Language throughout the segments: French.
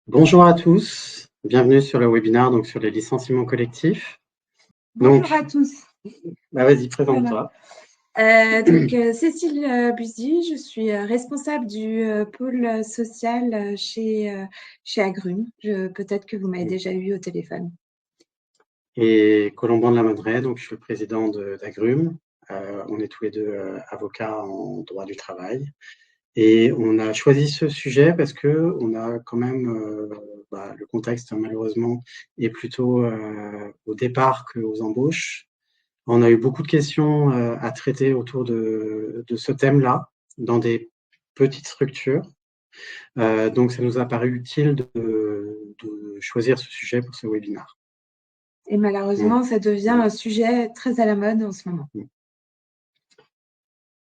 Bonjour à tous, bienvenue sur le webinaire donc sur les licenciements collectifs. Bonjour à tous. Vas-y, présente-toi. Cécile Buzy, je suis responsable du pôle social chez Agrumes. Peut-être que vous m'avez déjà eu au téléphone. Et Colomban de la Moderaie, donc je suis le président d'Agrumes. On est tous les deux avocats en droit du travail. Et on a choisi ce sujet parce que on a quand même le contexte malheureusement est plutôt au départ qu'aux embauches. On a eu beaucoup de questions à traiter autour de ce thème-là dans des petites structures. Donc ça nous a paru utile de choisir ce sujet pour ce webinaire. Et malheureusement, ça devient un sujet très à la mode en ce moment.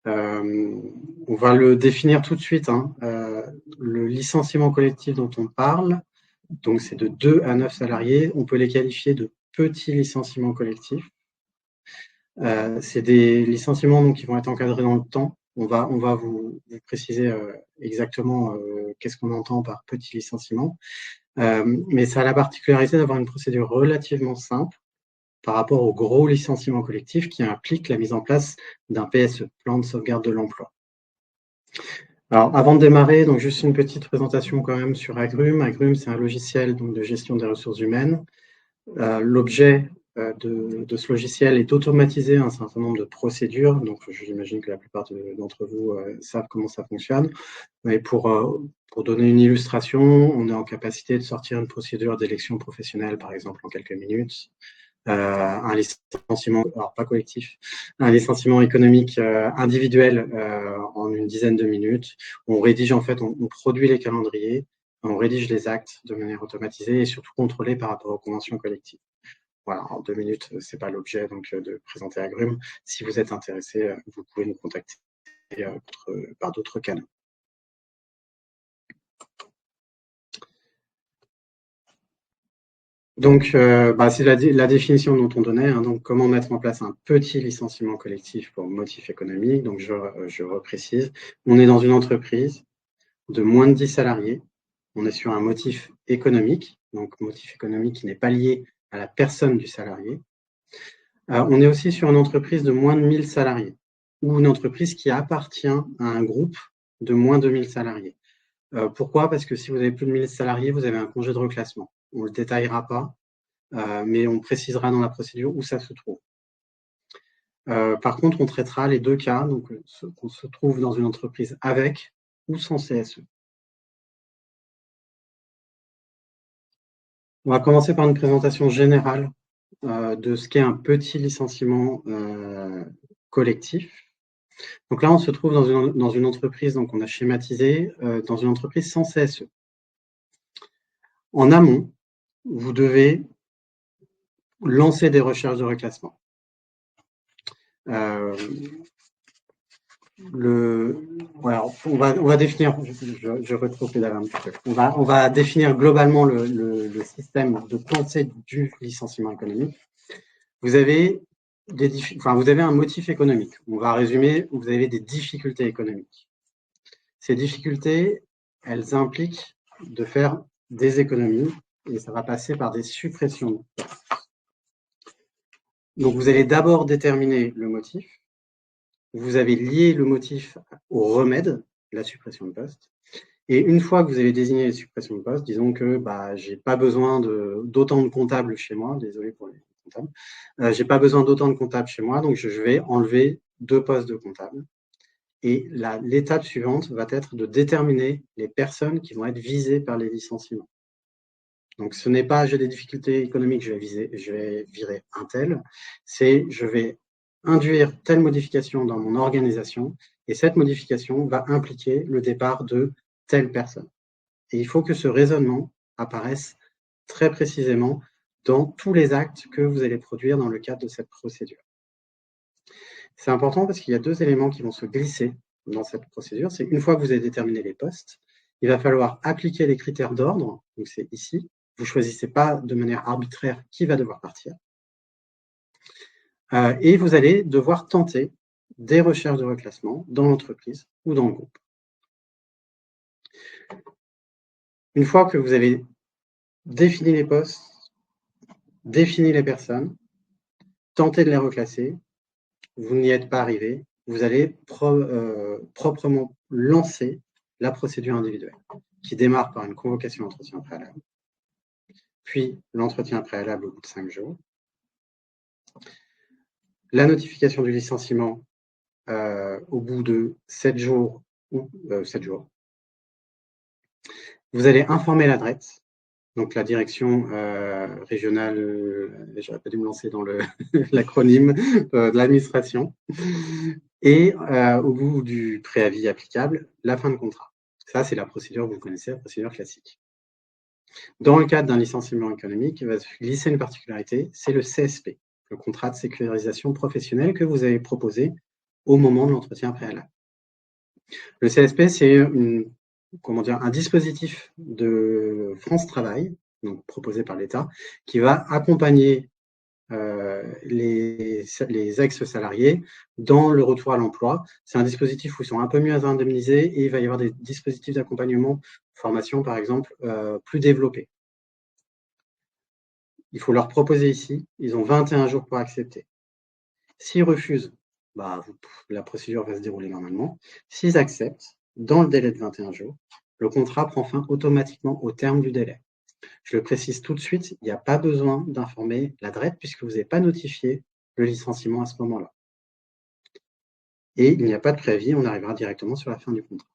On va le définir tout de suite. Le licenciement collectif dont on parle, donc c'est de 2 à 9 salariés. On peut les qualifier de petits licenciements collectifs. C'est des licenciements donc, qui vont être encadrés dans le temps. On va vous préciser exactement qu'est-ce qu'on entend par petit licenciement. Mais ça a la particularité d'avoir une procédure relativement simple par rapport au gros licenciement collectif qui implique la mise en place d'un PSE, plan de sauvegarde de l'emploi. Alors, avant de démarrer, donc juste une petite présentation quand même sur Agrumes. Agrumes, c'est un logiciel donc, de gestion des ressources humaines. L'objet de ce logiciel est d'automatiser un certain nombre de procédures. Donc, j'imagine que la plupart d'entre vous savent comment ça fonctionne. Mais pour donner une illustration, on est en capacité de sortir une procédure d'élection professionnelle, par exemple, en quelques minutes. Un licenciement, alors pas collectif, un licenciement économique individuel en une dizaine de minutes. On rédige en fait, on produit les calendriers, on rédige les actes de manière automatisée et surtout contrôlée par rapport aux conventions collectives. Voilà, en 2 minutes, c'est pas l'objet donc de présenter Agrumes. Si vous êtes intéressé, vous pouvez nous contacter par d'autres canaux. Donc, c'est la définition dont on donnait. Donc, comment mettre en place un petit licenciement collectif pour motif économique. Donc, je reprécise. On est dans une entreprise de moins de 10 salariés. On est sur un motif économique. Donc, motif économique qui n'est pas lié à la personne du salarié. On est aussi sur une entreprise de moins de 1000 salariés ou une entreprise qui appartient à un groupe de moins de 1000 salariés. Pourquoi? Parce que si vous avez plus de 1000 salariés, vous avez un congé de reclassement. On ne le détaillera pas. Mais on précisera dans la procédure où ça se trouve. Par contre, on traitera les 2 cas, donc qu'on se trouve dans une entreprise avec ou sans CSE. On va commencer par une présentation générale de ce qu'est un petit licenciement collectif. Donc là, on se trouve dans une entreprise, donc on a schématisé, dans une entreprise sans CSE. En amont, vous devez lancer des recherches de reclassement. On va définir, je rétropédale un petit peu. On va définir globalement le système de pensée du licenciement économique. Vous avez un motif économique. On va résumer, vous avez des difficultés économiques. Ces difficultés, elles impliquent de faire des économies et ça va passer par des suppressions. Donc, vous allez d'abord déterminer le motif. Vous avez lié le motif au remède, la suppression de poste. Et une fois que vous avez désigné les suppressions de poste, disons que j'ai pas besoin d'autant de comptables chez moi, désolé pour les comptables, j'ai pas besoin d'autant de comptables chez moi, donc je vais enlever 2 postes de comptables. Et l'étape suivante va être de déterminer les personnes qui vont être visées par les licenciements. Donc ce n'est pas j'ai des difficultés économiques, je vais virer un tel, c'est je vais induire telle modification dans mon organisation et cette modification va impliquer le départ de telle personne. Et il faut que ce raisonnement apparaisse très précisément dans tous les actes que vous allez produire dans le cadre de cette procédure. C'est important parce qu'il y a 2 éléments qui vont se glisser dans cette procédure. C'est une fois que vous avez déterminé les postes, il va falloir appliquer les critères d'ordre, donc c'est ici. Vous ne choisissez pas de manière arbitraire qui va devoir partir. Et vous allez devoir tenter des recherches de reclassement dans l'entreprise ou dans le groupe. Une fois que vous avez défini les postes, défini les personnes, tenté de les reclasser, vous n'y êtes pas arrivé, vous allez proprement lancer la procédure individuelle, qui démarre par une convocation d'entretien préalable, puis l'entretien préalable au bout de 5 jours, la notification du licenciement au bout de 7 jours ou 7 jours. Vous allez informer la DRET, donc la direction régionale, j'aurais pas dû me lancer dans l'acronyme de l'administration, et au bout du préavis applicable, la fin de contrat. Ça, c'est la procédure que vous connaissez, la procédure classique. Dans le cadre d'un licenciement économique, il va se glisser une particularité, c'est le CSP, le contrat de sécurisation professionnelle que vous avez proposé au moment de l'entretien préalable. Le CSP, c'est un dispositif de France Travail, donc proposé par l'État, qui va accompagner les ex-salariés dans le retour à l'emploi. C'est un dispositif où ils sont un peu mieux indemnisés et il va y avoir des dispositifs d'accompagnement, formation par exemple, plus développés. Il faut leur proposer ici, ils ont 21 jours pour accepter. S'ils refusent, la procédure va se dérouler normalement. S'ils acceptent, dans le délai de 21 jours, le contrat prend fin automatiquement au terme du délai. Je le précise tout de suite, il n'y a pas besoin d'informer la DRET puisque vous n'avez pas notifié le licenciement à ce moment-là. Et il n'y a pas de préavis, on arrivera directement sur la fin du contrat.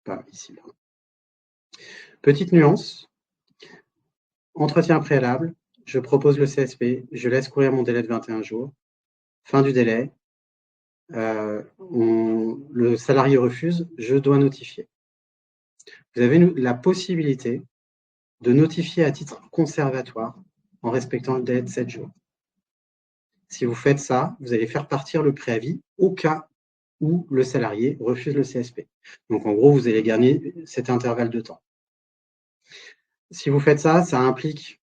Pas ici. Pardon. Petite nuance, entretien préalable, je propose le CSP, je laisse courir mon délai de 21 jours, fin du délai, le salarié refuse, je dois notifier. Vous avez la possibilité de notifier à titre conservatoire en respectant le délai de 7 jours. Si vous faites ça, vous allez faire partir le préavis au cas où le salarié refuse le CSP. Donc, en gros, vous allez gagner cet intervalle de temps. Si vous faites ça, ça implique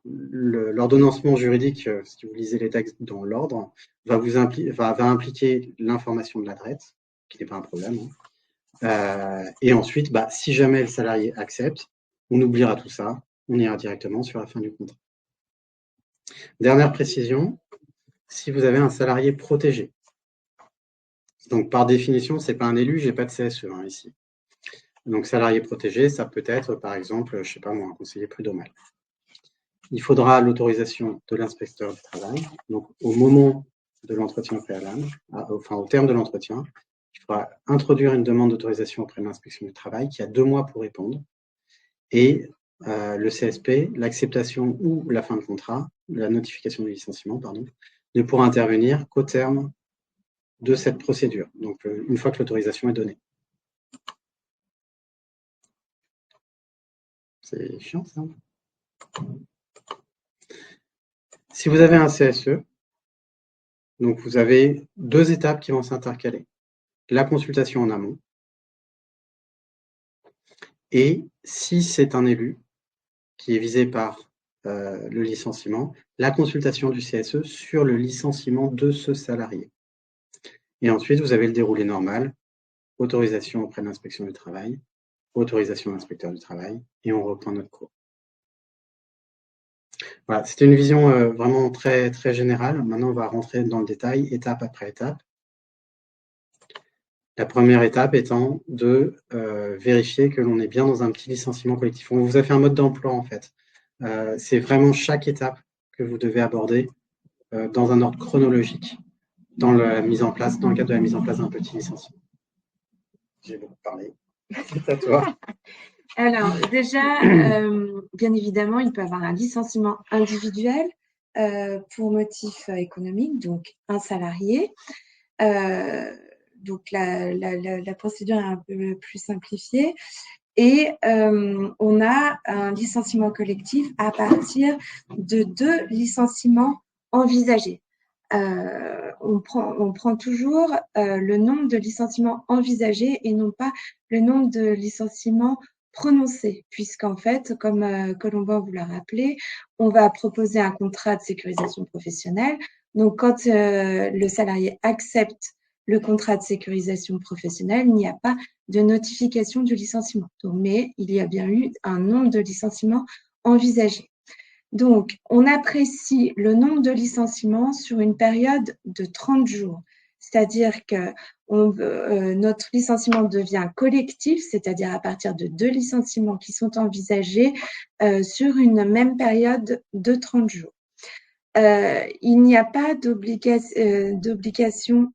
l'ordonnancement juridique, si vous lisez les textes dans l'ordre, va impliquer l'information de la DRET, qui n'est pas un problème. Et ensuite, si jamais le salarié accepte, on oubliera tout ça, on ira directement sur la fin du contrat. Dernière précision, si vous avez un salarié protégé, donc par définition, ce n'est pas un élu, je n'ai pas de CSE ici. Donc salarié protégé, ça peut être par exemple, je ne sais pas moi, un conseiller prud'homal. Il faudra l'autorisation de l'inspecteur du travail. Donc au moment de l'entretien préalable, au terme de l'entretien, il faudra introduire une demande d'autorisation auprès de l'inspection du travail qui a 2 mois pour répondre. Et le CSP, l'acceptation ou la fin de contrat, la notification du licenciement, pardon, ne pourra intervenir qu'au terme de cette procédure, donc une fois que l'autorisation est donnée. C'est chiant, ça. Si vous avez un CSE, donc vous avez 2 étapes qui vont s'intercaler. La consultation en amont, et si c'est un élu qui est visé par le licenciement, la consultation du CSE sur le licenciement de ce salarié. Et ensuite, vous avez le déroulé normal, autorisation auprès de l'inspection du travail, autorisation de l'inspecteur du travail, et on reprend notre cours. Voilà, c'était une vision vraiment très, très générale. Maintenant, on va rentrer dans le détail, étape après étape. La première étape étant de vérifier que l'on est bien dans un petit licenciement collectif. On vous a fait un mode d'emploi, en fait. C'est vraiment chaque étape que vous devez aborder dans un ordre chronologique dans la mise en place, dans le cadre de la mise en place d'un petit licenciement. J'ai beaucoup parlé. C'est à toi. Alors, déjà, bien évidemment, il peut y avoir un licenciement individuel pour motif économique, donc un salarié. Donc, la procédure est un peu plus simplifiée. Et on a un licenciement collectif à partir de 2 licenciements envisagés. On prend toujours le nombre de licenciements envisagés et non pas le nombre de licenciements prononcés, puisqu'en fait, comme Colomban vous l'a rappelé, on va proposer un contrat de sécurisation professionnelle. Donc, quand le salarié accepte le contrat de sécurisation professionnelle, il n'y a pas de notification du licenciement. Donc, mais il y a bien eu un nombre de licenciements envisagés. Donc, on apprécie le nombre de licenciements sur une période de 30 jours. C'est-à-dire que notre licenciement devient collectif, c'est-à-dire à partir de 2 licenciements qui sont envisagés sur une même période de 30 jours. Il n'y a pas d'obligation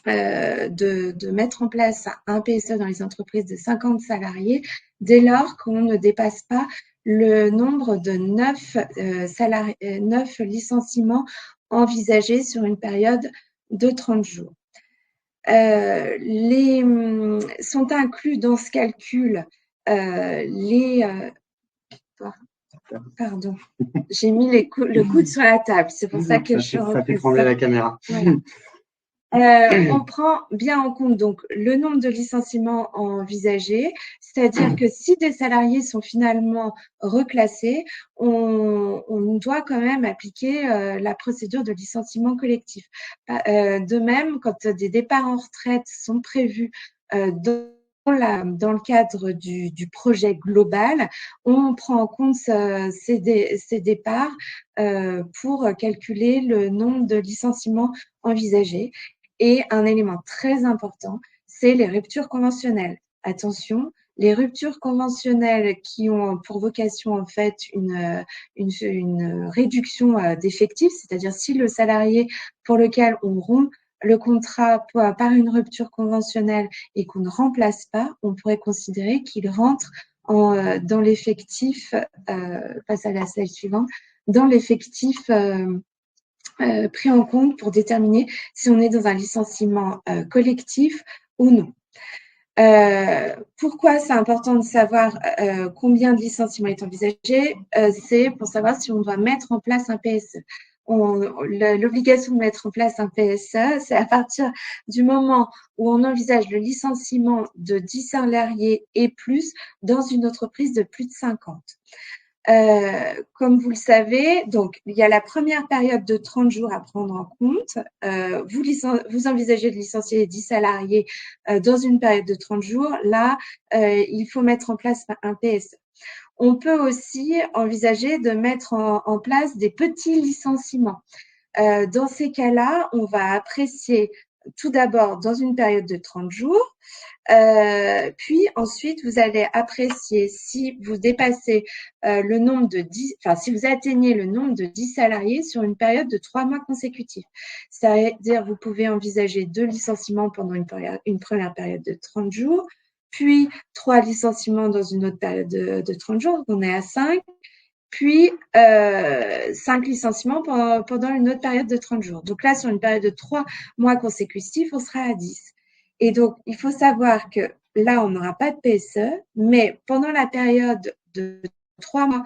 de mettre en place un PSE dans les entreprises de 50 salariés dès lors qu'on ne dépasse pas le nombre de 9 licenciements envisagés sur une période de 30 jours. Sont inclus dans ce calcul pardon, j'ai mis le coude sur la table, c'est pour ça que ça fait trembler la caméra. Voilà. On prend bien en compte donc le nombre de licenciements envisagés, c'est-à-dire que si des salariés sont finalement reclassés, on doit quand même appliquer la procédure de licenciement collectif. De même, quand des départs en retraite sont prévus dans le cadre du projet global, on prend en compte ces départs pour calculer le nombre de licenciements envisagés. Et un élément très important, c'est les ruptures conventionnelles. Attention, les ruptures conventionnelles qui ont pour vocation en fait une réduction d'effectifs, c'est-à-dire si le salarié pour lequel on rompt le contrat par une rupture conventionnelle et qu'on ne remplace pas, on pourrait considérer qu'il rentre dans l'effectif, passe à la slide suivante, dans l'effectif pris en compte pour déterminer si on est dans un licenciement collectif ou non. Pourquoi c'est important de savoir combien de licenciements est envisagé? C'est pour savoir si on doit mettre en place un PSE. L'obligation de mettre en place un PSE, c'est à partir du moment où on envisage le licenciement de 10 salariés et plus dans une entreprise de plus de 50. Comme vous le savez, donc il y a la première période de 30 jours à prendre en compte. Vous envisagez de licencier 10 salariés dans une période de 30 jours. Là, il faut mettre en place un PSE. On peut aussi envisager de mettre en place des petits licenciements. Dans ces cas-là, on va apprécier tout d'abord dans une période de 30 jours, puis ensuite, vous allez apprécier si vous dépassez le nombre de 10, enfin, si vous atteignez le nombre de 10 salariés sur une période de 3 mois consécutifs. C'est-à-dire, vous pouvez envisager 2 licenciements pendant une première période de 30 jours, puis 3 licenciements dans une autre période de 30 jours, donc on est à 5, puis 5 licenciements pendant une autre période de 30 jours. Donc là, sur une période de 3 mois consécutifs, on sera à 10. Et donc, il faut savoir que là, on n'aura pas de PSE, mais pendant la période de 3 mois,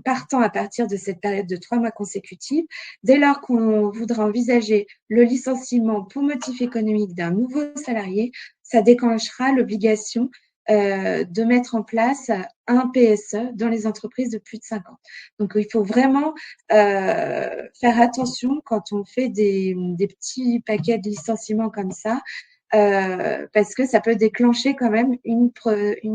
partant à partir de cette période de 3 mois consécutifs, dès lors qu'on voudra envisager le licenciement pour motif économique d'un nouveau salarié, ça déclenchera l'obligation de mettre en place un PSE dans les entreprises de plus de 50. Donc, il faut vraiment faire attention quand on fait des petits paquets de licenciements comme ça, parce que ça peut déclencher quand même une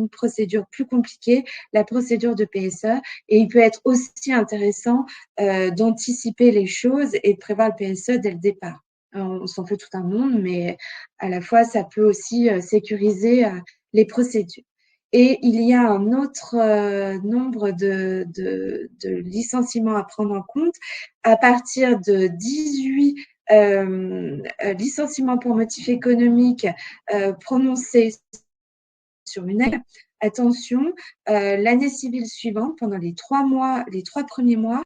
procédure plus compliquée, la procédure de PSE, et il peut être aussi intéressant d'anticiper les choses et de prévoir le PSE dès le départ. On s'en fait tout un monde, mais à la fois, ça peut aussi sécuriser les procédures. Et il y a un autre nombre de licenciements à prendre en compte. À partir de 18 licenciements pour motif économique prononcés sur une année. Attention, l'année civile suivante, pendant les 3 premiers mois,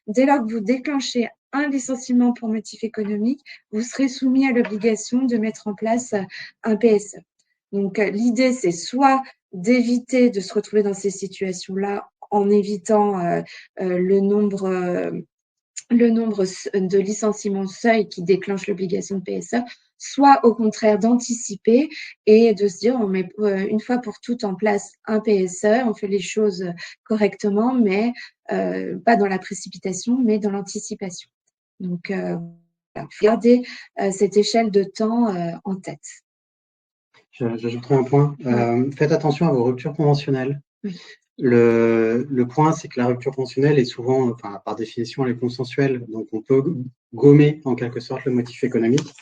dès lors que vous déclenchez un licenciement pour motif économique, vous serez soumis à l'obligation de mettre en place un PSE. Donc, l'idée, c'est soit d'éviter de se retrouver dans ces situations-là en évitant le nombre de licenciements seuil qui déclenche l'obligation de PSE, soit au contraire d'anticiper et de se dire on met une fois pour toutes en place un PSE, on fait les choses correctement, mais pas dans la précipitation, mais dans l'anticipation. Donc, Gardez cette échelle de temps en tête. J'ajouterai un point. Faites attention à vos ruptures conventionnelles. Oui. Le point, c'est que la rupture conventionnelle est souvent, enfin, par définition, elle est consensuelle. Donc, on peut gommer en quelque sorte le motif économique.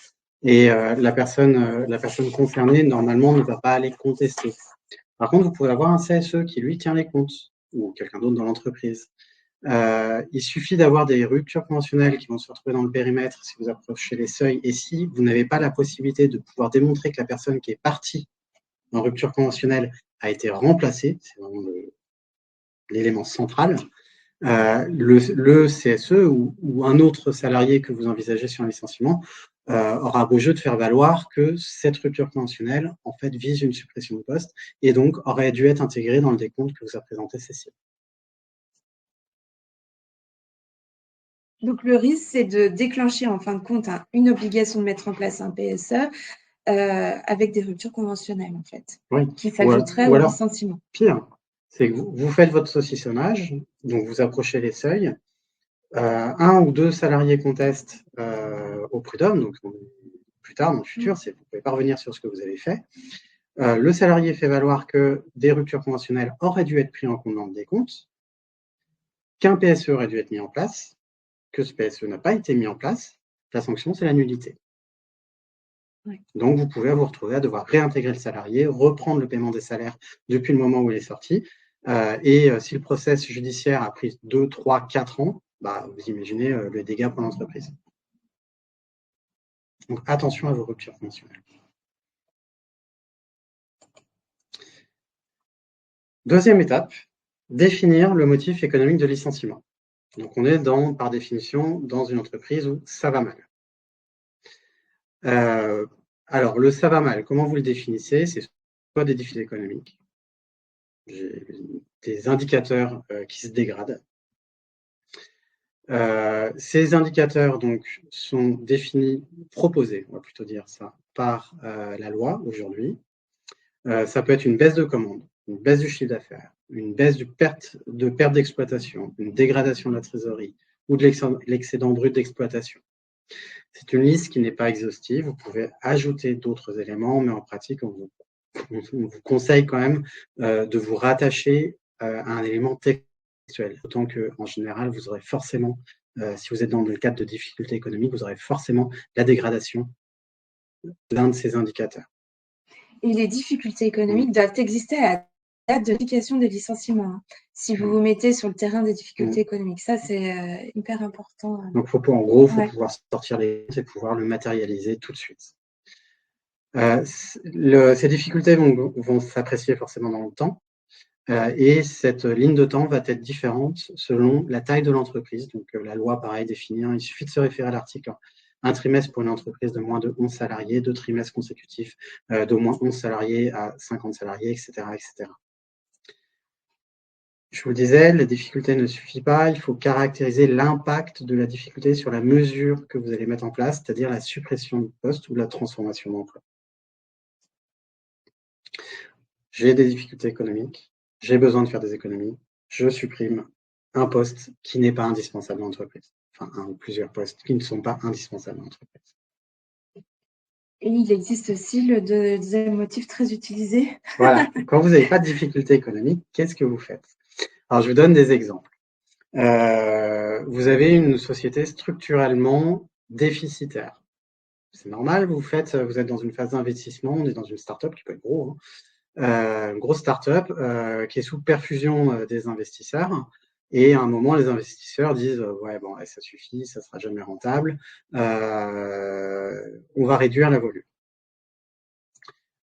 Et la personne concernée, normalement, ne va pas aller contester. Par contre, vous pouvez avoir un CSE qui, lui, tient les comptes, ou quelqu'un d'autre dans l'entreprise. Il suffit d'avoir des ruptures conventionnelles qui vont se retrouver dans le périmètre si vous approchez les seuils, et si vous n'avez pas la possibilité de pouvoir démontrer que la personne qui est partie en rupture conventionnelle a été remplacée, c'est vraiment l'élément central, le CSE ou un autre salarié que vous envisagez sur un licenciement aura beau jeu de faire valoir que cette rupture conventionnelle en fait vise une suppression de poste et donc aurait dû être intégrée dans le décompte que vous a présenté Cécile. Donc, le risque, c'est de déclencher en fin de compte une obligation de mettre en place un PSE avec des ruptures conventionnelles, en fait, oui. qui s'ajouteraient au licenciement. Pire, c'est que vous faites votre saucissonnage, donc vous approchez les seuils, un ou deux salariés contestent au prud'homme, donc plus tard dans le futur, vous ne pouvez pas revenir sur ce que vous avez fait. Le salarié fait valoir que des ruptures conventionnelles auraient dû être prises en compte dans le décompte, qu'un PSE aurait dû être mis en place, que ce PSE n'a pas été mis en place, la sanction, c'est la nullité. Oui. Donc, vous pouvez vous retrouver à devoir réintégrer le salarié, reprendre le paiement des salaires depuis le moment où il est sorti. Et si le process judiciaire a pris 2, 3, 4 ans, vous imaginez le dégât pour l'entreprise. Donc, attention à vos ruptures conventionnelles. Deuxième étape, définir le motif économique de licenciement. Donc, on est par définition dans une entreprise où ça va mal. Alors, le ça va mal, comment vous le définissez? C'est soit des déficits économiques, des indicateurs qui se dégradent. Ces indicateurs donc sont définis, proposés, on va plutôt dire ça, par la loi aujourd'hui. Ça peut être une baisse de commande, une baisse du chiffre d'affaires, une baisse de perte d'exploitation, une dégradation de la trésorerie ou de l'excédent brut d'exploitation. C'est une liste qui n'est pas exhaustive. Vous pouvez ajouter d'autres éléments, mais en pratique, on vous conseille quand même de vous rattacher à un élément textuel. Autant qu'en général, vous aurez forcément, si vous êtes dans le cadre de difficultés économiques, vous aurez forcément la dégradation d'un de ces indicateurs. Et les difficultés économiques doivent exister à la date de l'application des licenciements. Si vous vous mettez sur le terrain des difficultés économiques, ça c'est hyper important. Donc, en gros, il faut pouvoir sortir les comptes et pouvoir le matérialiser tout de suite. Ces difficultés vont s'apprécier forcément dans le temps. Et cette ligne de temps va être différente selon la taille de l'entreprise. Donc, la loi, pareil, définit. Il suffit de se référer à l'article. Un trimestre pour une entreprise de moins de 11 salariés, 2 trimestres consécutifs d'au moins 11 salariés à 50 salariés, etc., etc. Je vous disais, la difficulté ne suffit pas. Il faut caractériser l'impact de la difficulté sur la mesure que vous allez mettre en place, c'est-à-dire la suppression de poste ou la transformation d'emploi. J'ai des difficultés économiques, j'ai besoin de faire des économies, je supprime un poste qui n'est pas indispensable à l'entreprise. Enfin, un ou plusieurs postes qui ne sont pas indispensables à l'entreprise. Et il existe aussi le deuxième motif très utilisé. Voilà. Quand vous n'avez pas de difficultés économiques, qu'est-ce que vous faites? Alors, je vous donne des exemples. Vous avez une société structurellement déficitaire. C'est normal, vous êtes dans une phase d'investissement, on est dans une start-up qui peut être gros, une grosse start-up qui est sous perfusion des investisseurs. Et à un moment, les investisseurs disent ouais, bon, ça suffit, ça sera jamais rentable, on va réduire la volume.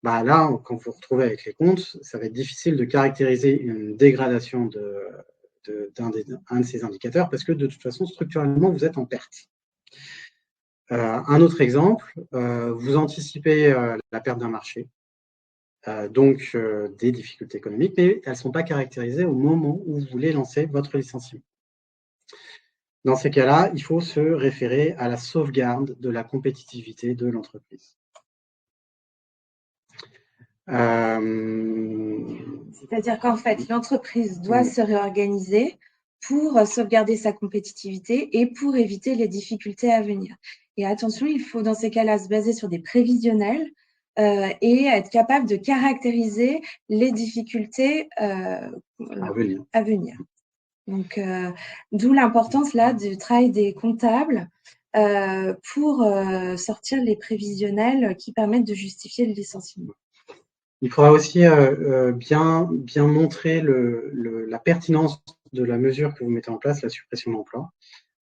Là, quand vous vous retrouvez avec les comptes, ça va être difficile de caractériser une dégradation d'un de ces indicateurs parce que de toute façon, structurellement, vous êtes en perte. Un autre exemple, vous anticipez la perte d'un marché, donc des difficultés économiques, mais elles ne sont pas caractérisées au moment où vous voulez lancer votre licenciement. Dans ces cas-là, il faut se référer à la sauvegarde de la compétitivité de l'entreprise. C'est-à-dire qu'en fait, l'entreprise doit se réorganiser pour sauvegarder sa compétitivité et pour éviter les difficultés à venir. Et attention, il faut dans ces cas-là se baser sur des prévisionnels et être capable de caractériser les difficultés à venir. Donc, d'où l'importance là du travail des comptables pour sortir les prévisionnels qui permettent de justifier le licenciement. Il faudra aussi bien montrer la pertinence de la mesure que vous mettez en place, la suppression d'emplois.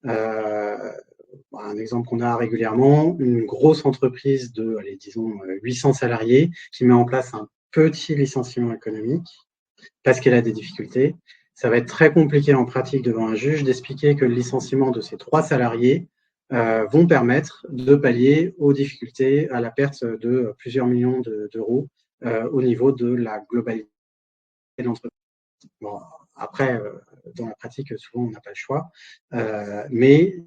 Un exemple qu'on a régulièrement, une grosse entreprise de, disons, 800 salariés qui met en place un petit licenciement économique parce qu'elle a des difficultés. Ça va être très compliqué en pratique devant un juge d'expliquer que le licenciement de ces 3 salariés vont permettre de pallier aux difficultés, à la perte de plusieurs millions d'euros au niveau de la globalité de l'entreprise. Bon, après, dans la pratique, souvent, on n'a pas le choix. Mais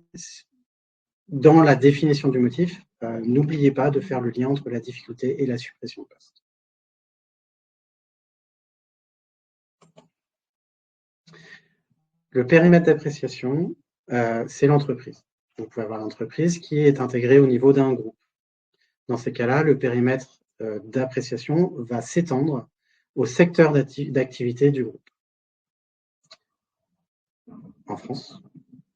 dans la définition du motif, n'oubliez pas de faire le lien entre la difficulté et la suppression de poste. Le périmètre d'appréciation, c'est l'entreprise. Vous pouvez avoir l'entreprise qui est intégrée au niveau d'un groupe. Dans ces cas-là, le périmètre d'appréciation va s'étendre au secteur d'activité du groupe. En France.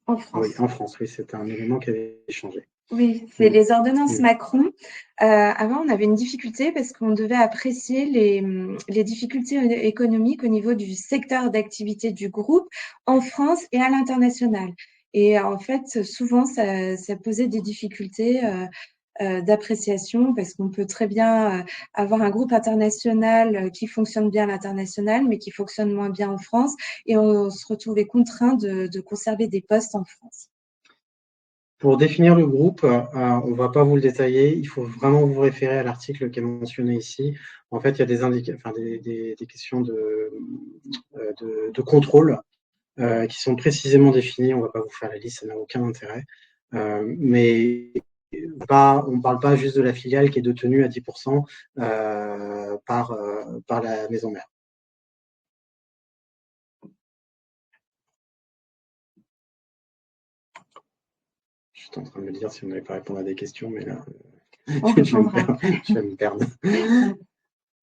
En France. Oui, en France, oui, c'est un élément qui avait changé. Oui, c'est les ordonnances Macron. Avant, on avait une difficulté parce qu'on devait apprécier les difficultés économiques au niveau du secteur d'activité du groupe en France et à l'international. Et en fait, souvent, ça posait des difficultés d'appréciation parce qu'on peut très bien avoir un groupe international qui fonctionne bien à l'international, mais qui fonctionne moins bien en France. Et on se retrouvait contraint de conserver des postes en France. Pour définir le groupe, on ne va pas vous le détailler, il faut vraiment vous référer à l'article qui est mentionné ici. En fait, il y a des questions de contrôle qui sont précisément définies. On ne va pas vous faire la liste, ça n'a aucun intérêt. Mais on ne parle pas juste de la filiale qui est détenue à 10% par la maison mère. Je suis en train de me dire si on n'allait pas répondre à des questions, mais là, je vais me perdre.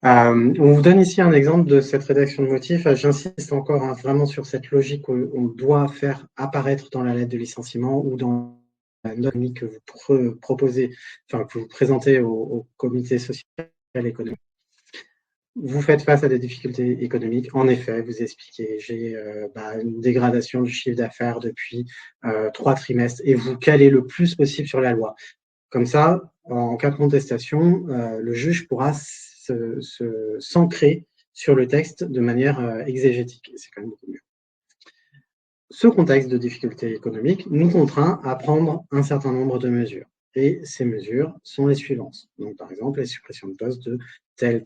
On vous donne ici un exemple de cette rédaction de motif. J'insiste encore vraiment sur cette logique qu'on doit faire apparaître dans la lettre de licenciement ou dans la note que vous proposez, enfin que vous présentez au comité social et économique. Vous faites face à des difficultés économiques. En effet, vous expliquez, j'ai une dégradation du chiffre d'affaires depuis 3 trimestres et vous calez le plus possible sur la loi. Comme ça, en cas de contestation, le juge pourra s'ancrer sur le texte de manière exégétique. C'est quand même beaucoup mieux. Ce contexte de difficulté économique nous contraint à prendre un certain nombre de mesures. Et ces mesures sont les suivantes. Donc, par exemple, les suppressions de postes de tel,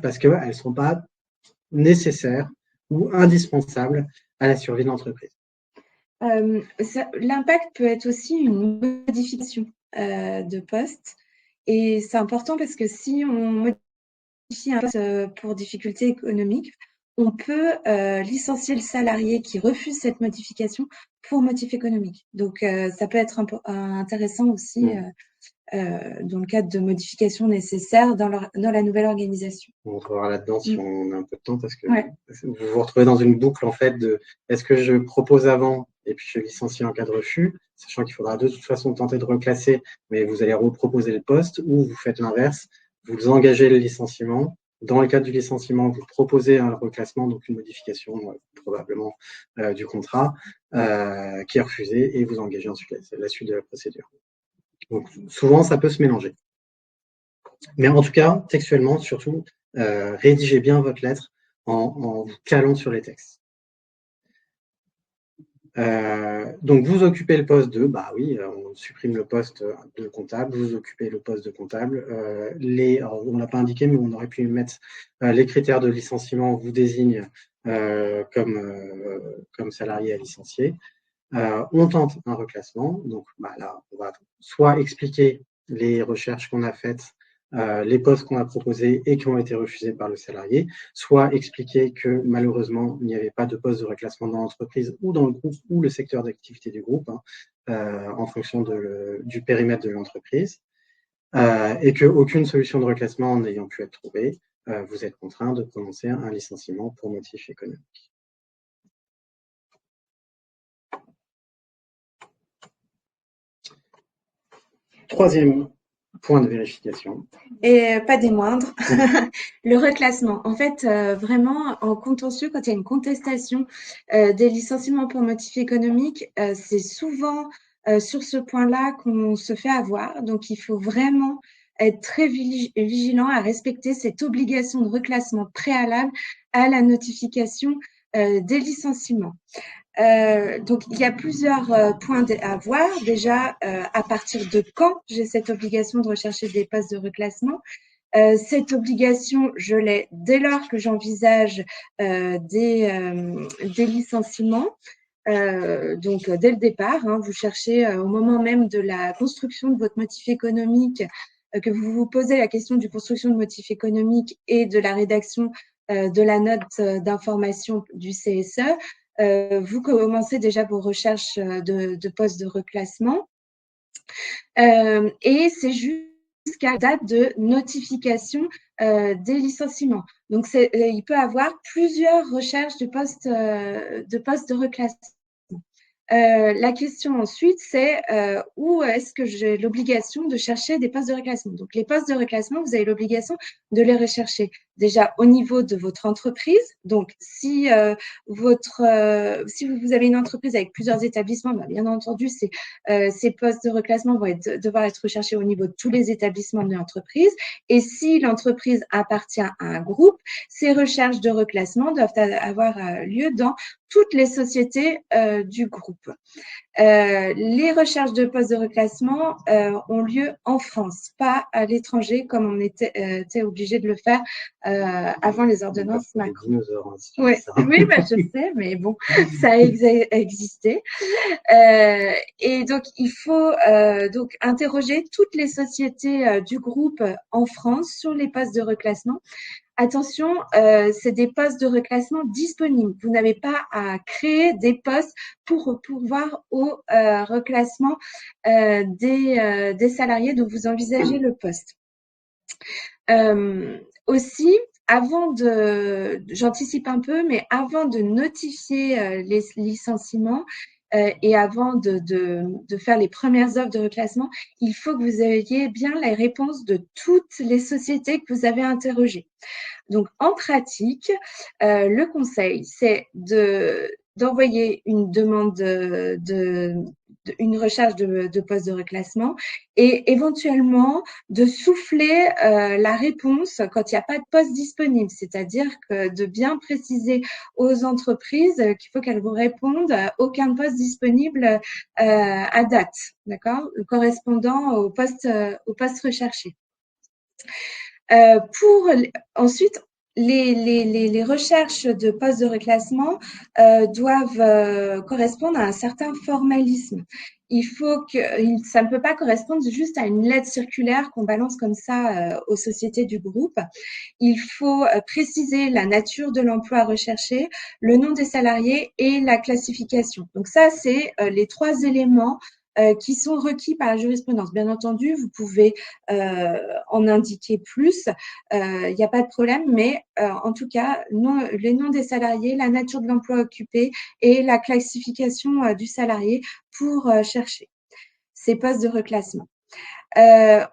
parce qu'elles ne sont pas nécessaires ou indispensables à la survie de l'entreprise. L'impact peut être aussi une modification de poste. Et c'est important parce que si on modifie un poste pour difficulté économique, on peut licencier le salarié qui refuse cette modification pour motif économique. Donc, ça peut être intéressant aussi dans le cadre de modifications nécessaires dans la nouvelle organisation. On rentrera là-dedans si on a un peu de temps, parce que vous vous retrouvez dans une boucle en fait de est-ce que je propose avant et puis je licencie en cas de refus, sachant qu'il faudra de toute façon tenter de reclasser, mais vous allez reproposer le poste, ou vous faites l'inverse, vous engagez le licenciement. Dans le cadre du licenciement, vous proposez un reclassement, donc une modification probablement du contrat qui est refusé, et vous engagez ensuite la suite de la procédure. Donc souvent, ça peut se mélanger. Mais en tout cas, textuellement, surtout, rédigez bien votre lettre en vous calant sur les textes. Donc, vous occupez le poste de, on supprime le poste de comptable, vous occupez le poste de comptable. On ne l'a pas indiqué, mais on aurait pu mettre les critères de licenciement vous désignent comme salarié à licencier. On tente un reclassement. Donc, là, on va soit expliquer les recherches qu'on a faites les postes qu'on a proposés et qui ont été refusés par le salarié, soit expliquer que malheureusement, il n'y avait pas de poste de reclassement dans l'entreprise ou dans le groupe ou le secteur d'activité du groupe, en fonction du périmètre de l'entreprise, et qu'aucune solution de reclassement n'ayant pu être trouvée, vous êtes contraint de prononcer un licenciement pour motif économique. Troisième point de vérification. Et pas des moindres, le reclassement. En fait, vraiment, en contentieux, quand il y a une contestation des licenciements pour motif économique, c'est souvent sur ce point-là qu'on se fait avoir. Donc, il faut vraiment être très vigilant à respecter cette obligation de reclassement préalable à la notification des licenciements. Donc, il y a plusieurs points à voir. Déjà, à partir de quand j'ai cette obligation de rechercher des postes de reclassement? Cette obligation, je l'ai dès lors que j'envisage des licenciements. Donc, dès le départ, vous cherchez au moment même de la construction de votre motif économique, que vous vous posez la question du construction de motif économique et de la rédaction de la note d'information du CSE. Vous commencez déjà vos recherches de postes de reclassement et c'est jusqu'à la date de notification des licenciements. Donc, il peut y avoir plusieurs recherches de postes de reclassement. La question ensuite, c'est où est-ce que j'ai l'obligation de chercher des postes de reclassement. Donc, les postes de reclassement, vous avez l'obligation de les rechercher déjà au niveau de votre entreprise. Donc, si vous avez une entreprise avec plusieurs établissements, bien entendu, ces postes de reclassement vont devoir être recherchés au niveau de tous les établissements de l'entreprise. Et si l'entreprise appartient à un groupe, ces recherches de reclassement doivent avoir lieu dans toutes les sociétés du groupe. Les recherches de postes de reclassement ont lieu en France, pas à l'étranger, comme on était obligé de le faire avant les ordonnances Macron. Oui, je sais, mais bon, ça a existé. Et donc, il faut donc interroger toutes les sociétés du groupe en France sur les postes de reclassement. Attention, c'est des postes de reclassement disponibles. Vous n'avez pas à créer des postes pour pourvoir au reclassement des salariés dont vous envisagez le poste. Aussi, j'anticipe un peu, mais avant de notifier les licenciements et avant de faire les premières offres de reclassement, il faut que vous ayez bien les réponses de toutes les sociétés que vous avez interrogées. Donc, en pratique, le conseil, c'est d'envoyer une demande une recherche de poste de reclassement et éventuellement de souffler la réponse quand il n'y a pas de poste disponible, c'est-à-dire que de bien préciser aux entreprises qu'il faut qu'elles vous répondent aucun poste disponible à date, d'accord, correspondant au poste recherché. Ensuite, les recherches de postes de reclassement doivent correspondre à un certain formalisme. Ça ne peut pas correspondre juste à une lettre circulaire qu'on balance comme ça aux sociétés du groupe. Il faut préciser la nature de l'emploi recherché, le nom des salariés et la classification. Donc ça, c'est les 3 éléments qui sont requis par la jurisprudence. Bien entendu, vous pouvez en indiquer plus, il n'y a pas de problème, mais en tout cas, les noms des salariés, la nature de l'emploi occupé et la classification du salarié pour chercher ces postes de reclassement.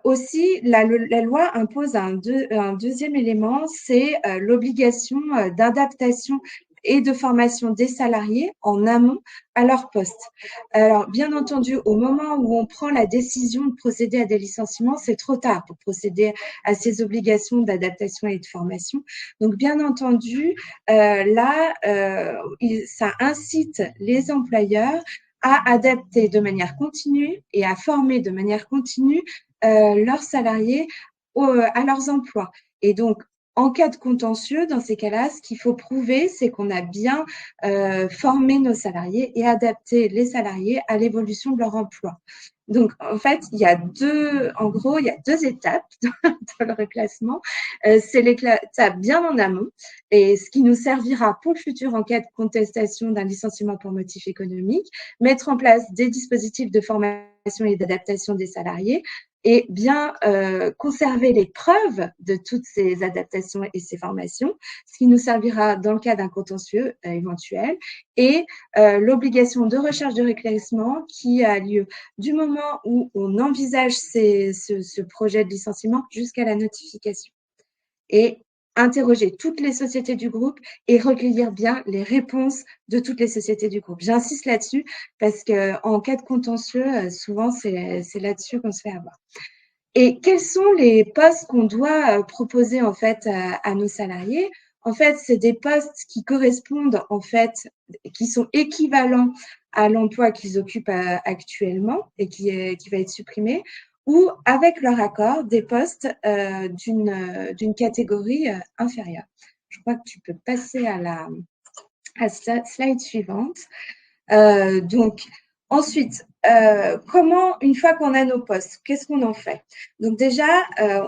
Aussi, la loi impose un deuxième élément, c'est l'obligation d'adaptation et de formation des salariés en amont à leur poste. Alors, bien entendu, au moment où on prend la décision de procéder à des licenciements, c'est trop tard pour procéder à ces obligations d'adaptation et de formation. Donc, bien entendu, ça incite les employeurs à adapter de manière continue et à former de manière continue leurs salariés à leurs emplois. Et donc, en cas de contentieux, dans ces cas-là, ce qu'il faut prouver, c'est qu'on a bien formé nos salariés et adapté les salariés à l'évolution de leur emploi. Donc, en fait, il y a deux étapes dans le reclassement. C'est l'étape bien en amont et ce qui nous servira pour le futur en cas de contestation d'un licenciement pour motif économique, mettre en place des dispositifs de formation et d'adaptation des salariés et bien conserver les preuves de toutes ces adaptations et ces formations, ce qui nous servira dans le cas d'un contentieux éventuel, et l'obligation de recherche de reclassement qui a lieu du moment où on envisage ce projet de licenciement jusqu'à la notification. Et interroger toutes les sociétés du groupe et recueillir bien les réponses de toutes les sociétés du groupe. J'insiste là-dessus parce qu'en cas de contentieux, souvent, c'est là-dessus qu'on se fait avoir. Et quels sont les postes qu'on doit proposer en fait à nos salariés? En fait, c'est des postes qui correspondent en fait, qui sont équivalents à l'emploi qu'ils occupent actuellement et qui va être supprimé, ou avec leur accord, des postes d'une catégorie inférieure. Je crois que tu peux passer à la slide suivante. Donc, ensuite, une fois qu'on a nos postes, qu'est-ce qu'on en fait? Donc déjà,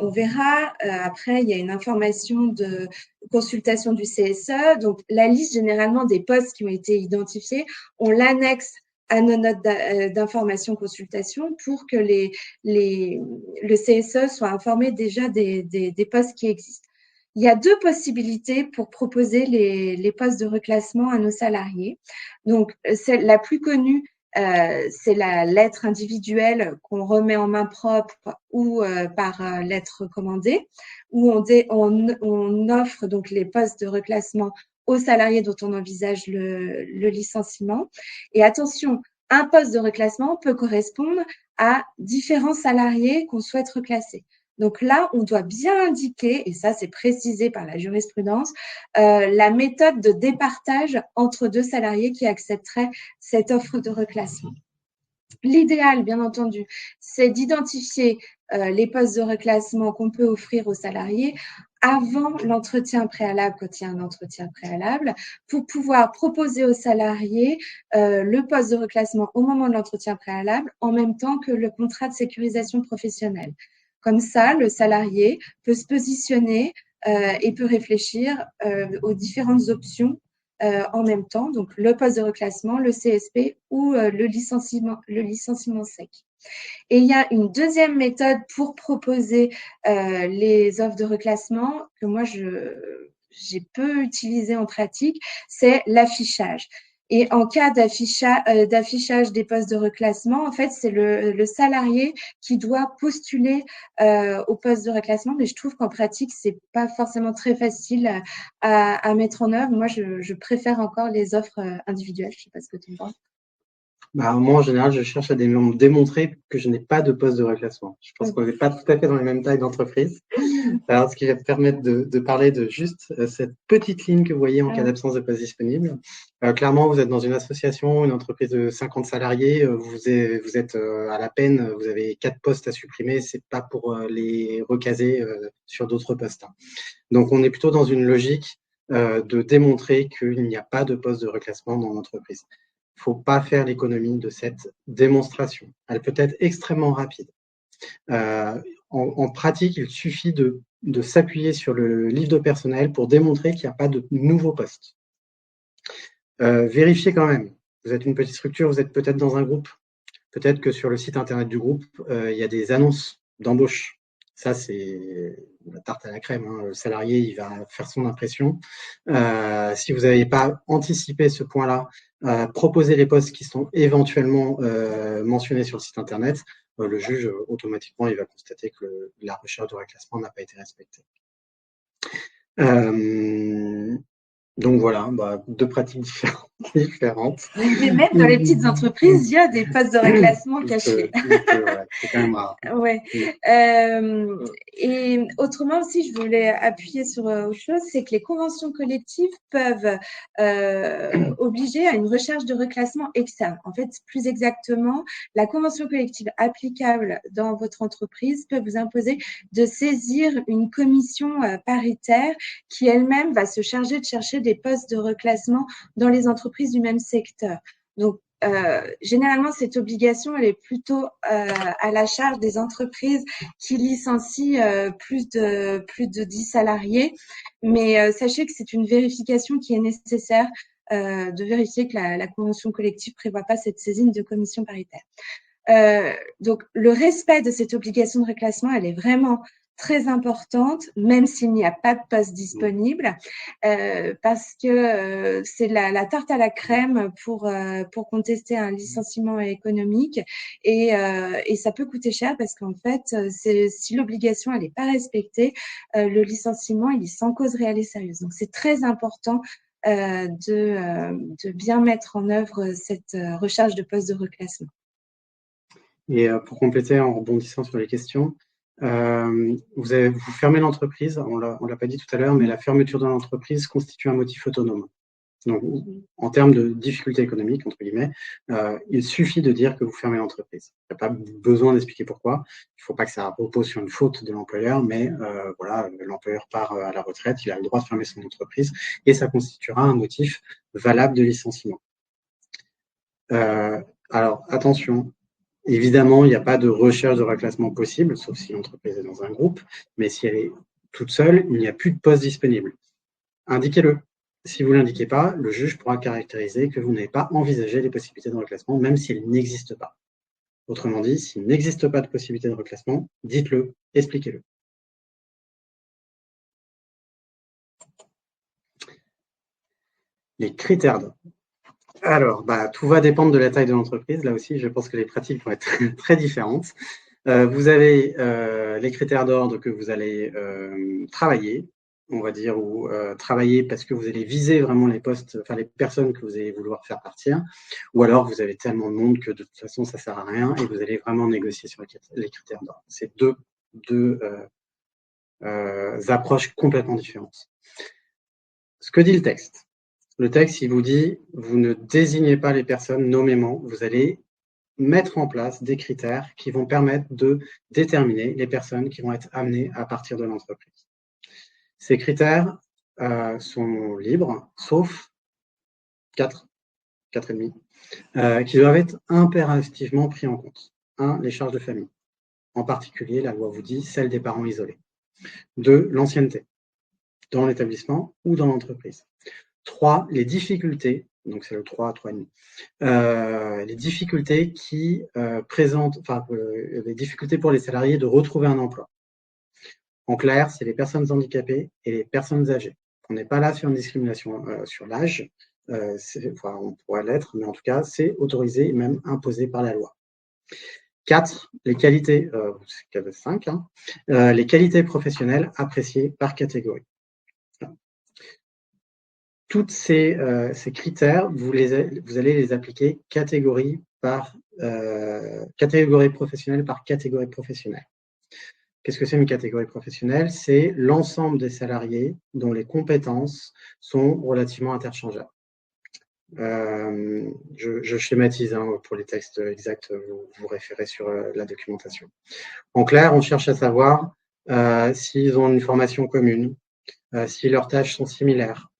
on verra, après, il y a une information de consultation du CSE. Donc, la liste généralement des postes qui ont été identifiés, on l'annexe à nos notes d'information consultation pour que le CSE soit informé déjà des postes qui existent. Il y a deux possibilités pour proposer les postes de reclassement à nos salariés. Donc, la plus connue, c'est la lettre individuelle qu'on remet en main propre ou par lettre recommandée, où on offre donc les postes de reclassement aux salariés dont on envisage le licenciement. Et attention, un poste de reclassement peut correspondre à différents salariés qu'on souhaite reclasser. Donc là, on doit bien indiquer, et ça c'est précisé par la jurisprudence, la méthode de départage entre deux salariés qui accepteraient cette offre de reclassement. L'idéal, bien entendu, c'est d'identifier les postes de reclassement qu'on peut offrir aux salariés avant l'entretien préalable, quand il y a un entretien préalable, pour pouvoir proposer aux salariés le poste de reclassement au moment de l'entretien préalable, en même temps que le contrat de sécurisation professionnelle. Comme ça, le salarié peut se positionner et peut réfléchir aux différentes options en même temps, donc le poste de reclassement, le CSP ou le licenciement sec. Et il y a une deuxième méthode pour proposer les offres de reclassement que moi, j'ai peu utilisé en pratique, c'est l'affichage. Et en cas d'affichage des postes de reclassement, en fait, c'est le salarié qui doit postuler au poste de reclassement, mais je trouve qu'en pratique, c'est pas forcément très facile à mettre en œuvre. Moi, je préfère encore les offres individuelles. Je sais pas ce que tu en penses. Bah, moi, en général, je cherche à démontrer que je n'ai pas de poste de reclassement. Je pense qu'on n'est pas tout à fait dans les mêmes tailles d'entreprise. Alors, ce qui va te permettre de parler de juste cette petite ligne que vous voyez en cas d'absence de poste disponible. Clairement, vous êtes dans une association, une entreprise de 50 salariés, vous êtes à la peine, vous avez 4 postes à supprimer, c'est pas pour les recaser sur d'autres postes. Donc, on est plutôt dans une logique de démontrer qu'il n'y a pas de poste de reclassement dans l'entreprise. Il ne faut pas faire l'économie de cette démonstration. Elle peut être extrêmement rapide. En pratique, il suffit de s'appuyer sur le livre de personnel pour démontrer qu'il n'y a pas de nouveau poste. Vérifiez quand même. Vous êtes une petite structure, vous êtes peut-être dans un groupe. Peut-être que sur le site internet du groupe, il y a des annonces d'embauche. Ça, c'est la tarte à la crème. Hein. Le salarié, il va faire son impression. Si vous n'avez pas anticipé ce point-là, proposer les postes qui sont éventuellement mentionnés sur le site internet, le juge, automatiquement, il va constater que la recherche de reclassement n'a pas été respectée. Donc voilà, deux pratiques différentes. Mais même dans les petites entreprises, il y a des postes de reclassement cachés. Ouais, c'est quand même rare. Ouais. Et autrement aussi, je voulais appuyer sur autre chose, c'est que les conventions collectives peuvent obliger à une recherche de reclassement externe. En fait, plus exactement, la convention collective applicable dans votre entreprise peut vous imposer de saisir une commission paritaire qui elle-même va se charger de chercher des postes de reclassement dans les entreprises du même secteur. Donc, généralement, cette obligation, elle est plutôt à la charge des entreprises qui licencient plus de 10 salariés. Mais sachez que c'est une vérification qui est nécessaire de vérifier que la convention collective prévoit pas cette saisine de commission paritaire. Donc, le respect de cette obligation de reclassement, elle est vraiment très importante, même s'il n'y a pas de poste disponible, parce que c'est la tarte à la crème pour contester un licenciement économique et ça peut coûter cher parce qu'en fait, si l'obligation elle n'est pas respectée, le licenciement il est sans cause réelle et sérieuse. Donc, c'est très important de bien mettre en œuvre cette recherche de poste de reclassement. Et pour compléter, en rebondissant sur les questions, vous fermez l'entreprise, on ne l'a pas dit tout à l'heure, mais la fermeture de l'entreprise constitue un motif autonome. Donc, en termes de difficultés économiques, entre guillemets, il suffit de dire que vous fermez l'entreprise. Il n'y a pas besoin d'expliquer pourquoi. Il ne faut pas que ça repose sur une faute de l'employeur, mais voilà, l'employeur part à la retraite, il a le droit de fermer son entreprise et ça constituera un motif valable de licenciement. Alors, attention, évidemment, il n'y a pas de recherche de reclassement possible, sauf si l'entreprise est dans un groupe, mais si elle est toute seule, il n'y a plus de poste disponible. Indiquez-le. Si vous ne l'indiquez pas, le juge pourra caractériser que vous n'avez pas envisagé les possibilités de reclassement, même si elles n'existent pas. Autrement dit, s'il n'existe pas de possibilité de reclassement, dites-le, expliquez-le. Les critères d'ordre. Alors, tout va dépendre de la taille de l'entreprise. Là aussi, je pense que les pratiques vont être très différentes. Vous avez les critères d'ordre que vous allez travailler, on va dire, ou travailler parce que vous allez viser vraiment les postes, enfin les personnes que vous allez vouloir faire partir, ou alors vous avez tellement de monde que de toute façon ça ne sert à rien et vous allez vraiment négocier sur les critères d'ordre. C'est deux approches complètement différentes. Ce que dit le texte. Le texte, il vous dit, vous ne désignez pas les personnes nommément, vous allez mettre en place des critères qui vont permettre de déterminer les personnes qui vont être amenées à partir de l'entreprise. Ces critères sont libres, sauf 4 et demi, qui doivent être impérativement pris en compte. 1, les charges de famille. En particulier, la loi vous dit, celle des parents isolés. 2, l'ancienneté, dans l'établissement ou dans l'entreprise. 3, les difficultés, donc c'est le 3, 3,5, les difficultés qui présentent, les difficultés pour les salariés de retrouver un emploi. En clair, c'est les personnes handicapées et les personnes âgées. On n'est pas là sur une discrimination sur l'âge, on pourrait l'être, mais en tout cas, c'est autorisé et même imposé par la loi. 4, les qualités, c'est 5, les qualités professionnelles appréciées par catégorie. Tous ces critères, vous allez les appliquer catégorie professionnelle par catégorie professionnelle. Qu'est-ce que c'est une catégorie professionnelle? C'est l'ensemble des salariés dont les compétences sont relativement interchangeables. Je schématise pour les textes exacts, vous référez sur la documentation. En clair, on cherche à savoir s'ils ont une formation commune, si leurs tâches sont similaires,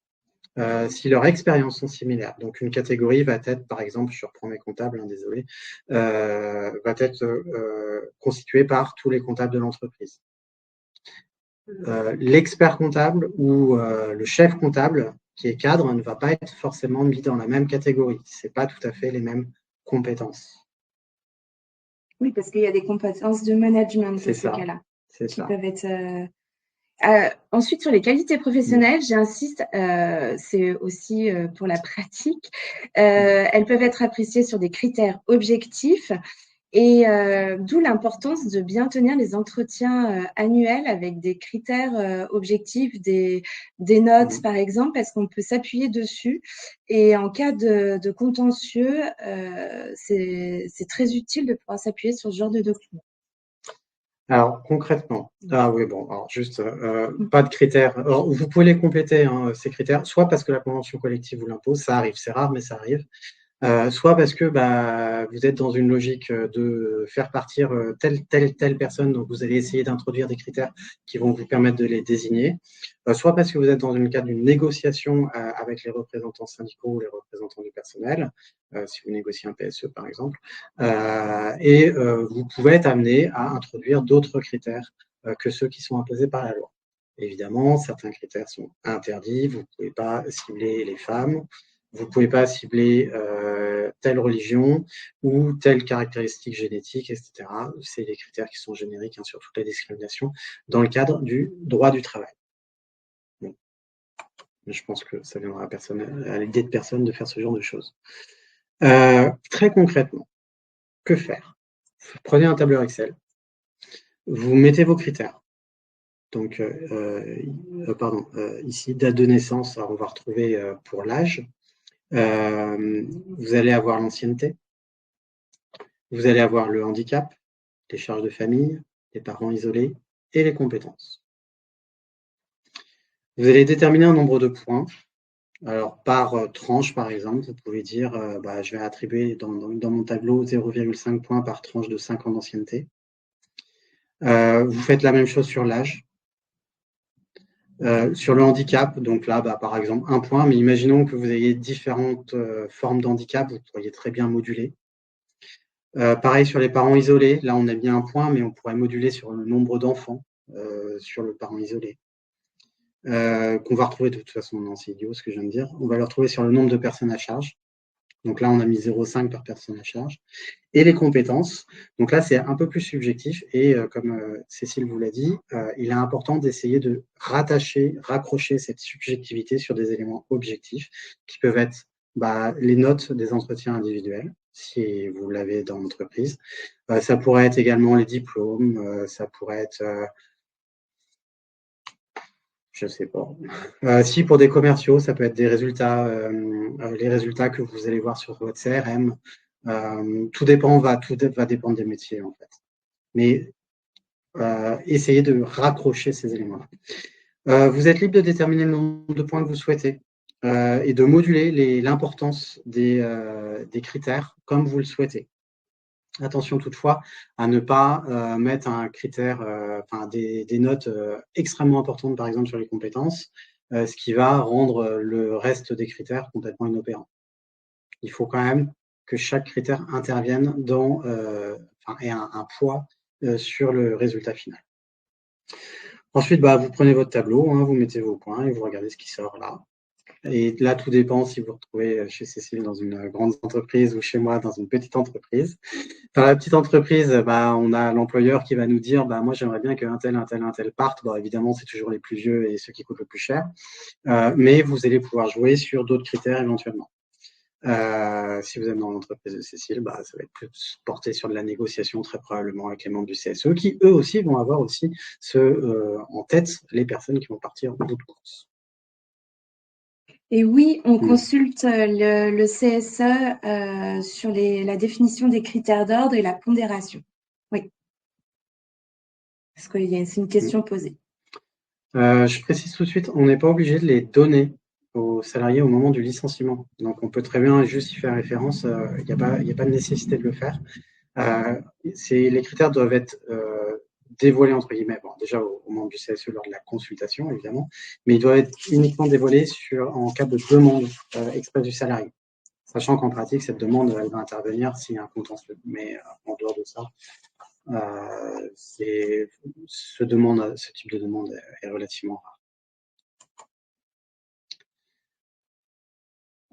si leurs expériences sont similaires. Donc, une catégorie va être, par exemple, je reprends mes comptables, désolé, va être constituée par tous les comptables de l'entreprise. L'expert comptable ou le chef comptable qui est cadre ne va pas être forcément mis dans la même catégorie. Ce n'est pas tout à fait les mêmes compétences. Oui, parce qu'il y a des compétences de management dans ces cas-là qui peuvent être... ensuite, sur les qualités professionnelles, j'insiste, c'est aussi pour la pratique. Elles peuvent être appréciées sur des critères objectifs et d'où l'importance de bien tenir les entretiens annuels avec des critères objectifs, des notes par exemple, parce qu'on peut s'appuyer dessus. Et en cas de contentieux, c'est très utile de pouvoir s'appuyer sur ce genre de documents. Alors, concrètement, juste, pas de critères. Alors, vous pouvez les compléter, ces critères, soit parce que la convention collective vous l'impose, ça arrive, c'est rare, mais ça arrive, soit parce que vous êtes dans une logique de faire partir telle personne, donc vous allez essayer d'introduire des critères qui vont vous permettre de les désigner, soit parce que vous êtes dans le cadre d'une négociation avec les représentants syndicaux ou les représentants du personnel, si vous négociez un PSE par exemple, et vous pouvez être amené à introduire d'autres critères que ceux qui sont imposés par la loi. Évidemment, certains critères sont interdits, vous ne pouvez pas cibler les femmes, vous ne pouvez pas cibler telle religion ou telle caractéristique génétique, etc. C'est des critères qui sont génériques sur toutes les discriminations dans le cadre du droit du travail. Bon. Je pense que ça viendra à l'idée de personne de faire ce genre de choses. Très concrètement, que faire? Vous prenez un tableur Excel, vous mettez vos critères. Donc, ici, date de naissance, on va retrouver pour l'âge. Vous allez avoir l'ancienneté, vous allez avoir le handicap, les charges de famille, les parents isolés et les compétences. Vous allez déterminer un nombre de points. Alors, par tranche, par exemple, vous pouvez dire je vais attribuer dans mon tableau 0,5 points par tranche de 5 ans d'ancienneté. Vous faites la même chose sur l'âge. Sur le handicap, donc là, par exemple, 1 point, mais imaginons que vous ayez différentes formes d'handicap, vous pourriez très bien moduler. Pareil sur les parents isolés, là on a bien 1 point, mais on pourrait moduler sur le nombre d'enfants sur le parent isolé. Qu'on va retrouver de toute façon, non, c'est idiot ce que je viens de dire, on va le retrouver sur le nombre de personnes à charge. Donc là, on a mis 0,5 par personne à charge. Et les compétences, donc là, c'est un peu plus subjectif. Et comme Cécile vous l'a dit, il est important d'essayer de raccrocher cette subjectivité sur des éléments objectifs qui peuvent être les notes des entretiens individuels, si vous l'avez dans l'entreprise. Ça pourrait être également les diplômes, ça pourrait être... je sais pas. Si pour des commerciaux, ça peut être des résultats, les résultats que vous allez voir sur votre CRM. Tout va dépendre des métiers en fait. Mais essayez de raccrocher ces éléments-là. Vous êtes libre de déterminer le nombre de points que vous souhaitez et de moduler l'importance des critères comme vous le souhaitez. Attention toutefois à ne pas mettre un critère, des notes extrêmement importantes, par exemple sur les compétences, ce qui va rendre le reste des critères complètement inopérants. Il faut quand même que chaque critère intervienne ait un poids sur le résultat final. Ensuite, vous prenez votre tableau, vous mettez vos points et vous regardez ce qui sort là. Et là, tout dépend si vous vous retrouvez chez Cécile dans une grande entreprise ou chez moi dans une petite entreprise. Dans la petite entreprise, on a l'employeur qui va nous dire moi, j'aimerais bien qu'un tel parte. Évidemment, c'est toujours les plus vieux et ceux qui coûtent le plus cher. Mais vous allez pouvoir jouer sur d'autres critères éventuellement. Si vous êtes dans l'entreprise de Cécile, ça va être plus porté sur de la négociation très probablement avec les membres du CSE qui, eux aussi, vont avoir aussi en tête les personnes qui vont partir au bout de course. Et oui, on consulte le CSE sur la définition des critères d'ordre et la pondération. Oui. Parce que c'est une question posée. Je précise tout de suite, on n'est pas obligé de les donner aux salariés au moment du licenciement. Donc, on peut très bien juste y faire référence. Il n'y a pas de nécessité de le faire. Les critères doivent être dévoilés, entre guillemets, déjà au membre du CSE lors de la consultation, évidemment, mais ils doivent être uniquement dévoilés en cas de demande express du salarié. Sachant qu'en pratique, cette demande, elle va intervenir s'il y a un contentieux. Mais en dehors de ça, ce type de demande est relativement rare.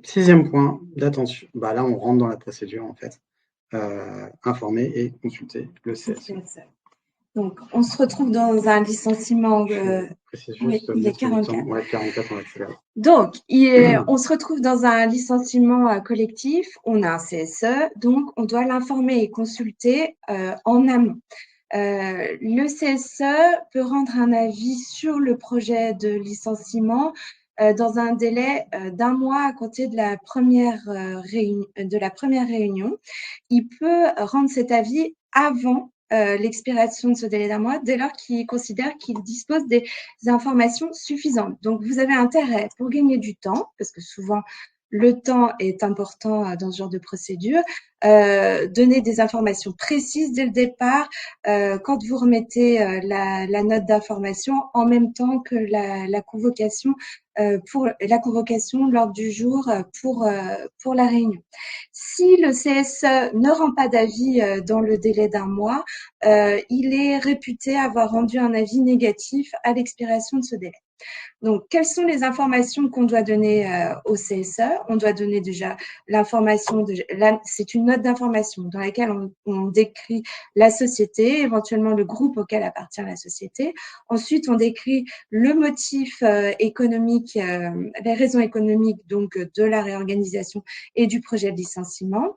6e point d'attention. Là, on rentre dans la procédure, en fait. Informer et consulter le CSE. Donc, on se retrouve dans un licenciement. Il est 44. Ouais, 44, on va accélérer. Donc, on se retrouve dans un licenciement collectif. On a un CSE, donc on doit l'informer et consulter en amont. Le CSE peut rendre un avis sur le projet de licenciement dans un délai d'1 mois à compter de la première réunion. Il peut rendre cet avis avant l'expiration de ce délai d'1 mois dès lors qu'il considère qu'il dispose des informations suffisantes. Donc, vous avez intérêt, pour gagner du temps, parce que souvent, le temps est important dans ce genre de procédure. Donner des informations précises dès le départ quand vous remettez la note d'information en même temps que la convocation pour la convocation l'ordre du jour pour la réunion. Si le CSE ne rend pas d'avis dans le délai d'un mois, il est réputé avoir rendu un avis négatif à l'expiration de ce délai. Donc, quelles sont les informations qu'on doit donner au CSE? On doit donner déjà l'information, c'est une note d'information dans laquelle on décrit la société, éventuellement le groupe auquel appartient la société. Ensuite, on décrit le motif économique, les raisons économiques donc de la réorganisation et du projet de licenciement.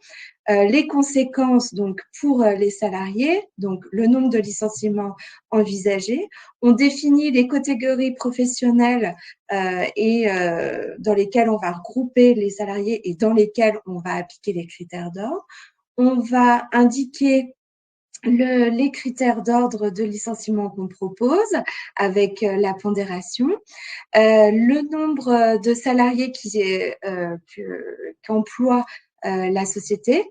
Les conséquences donc pour les salariés, donc le nombre de licenciements envisagés. On définit les catégories professionnelles et dans lesquelles on va regrouper les salariés et dans lesquelles on va appliquer les critères d'ordre. On va indiquer les critères d'ordre de licenciement qu'on propose avec la pondération, le nombre de salariés qu'emploie la société,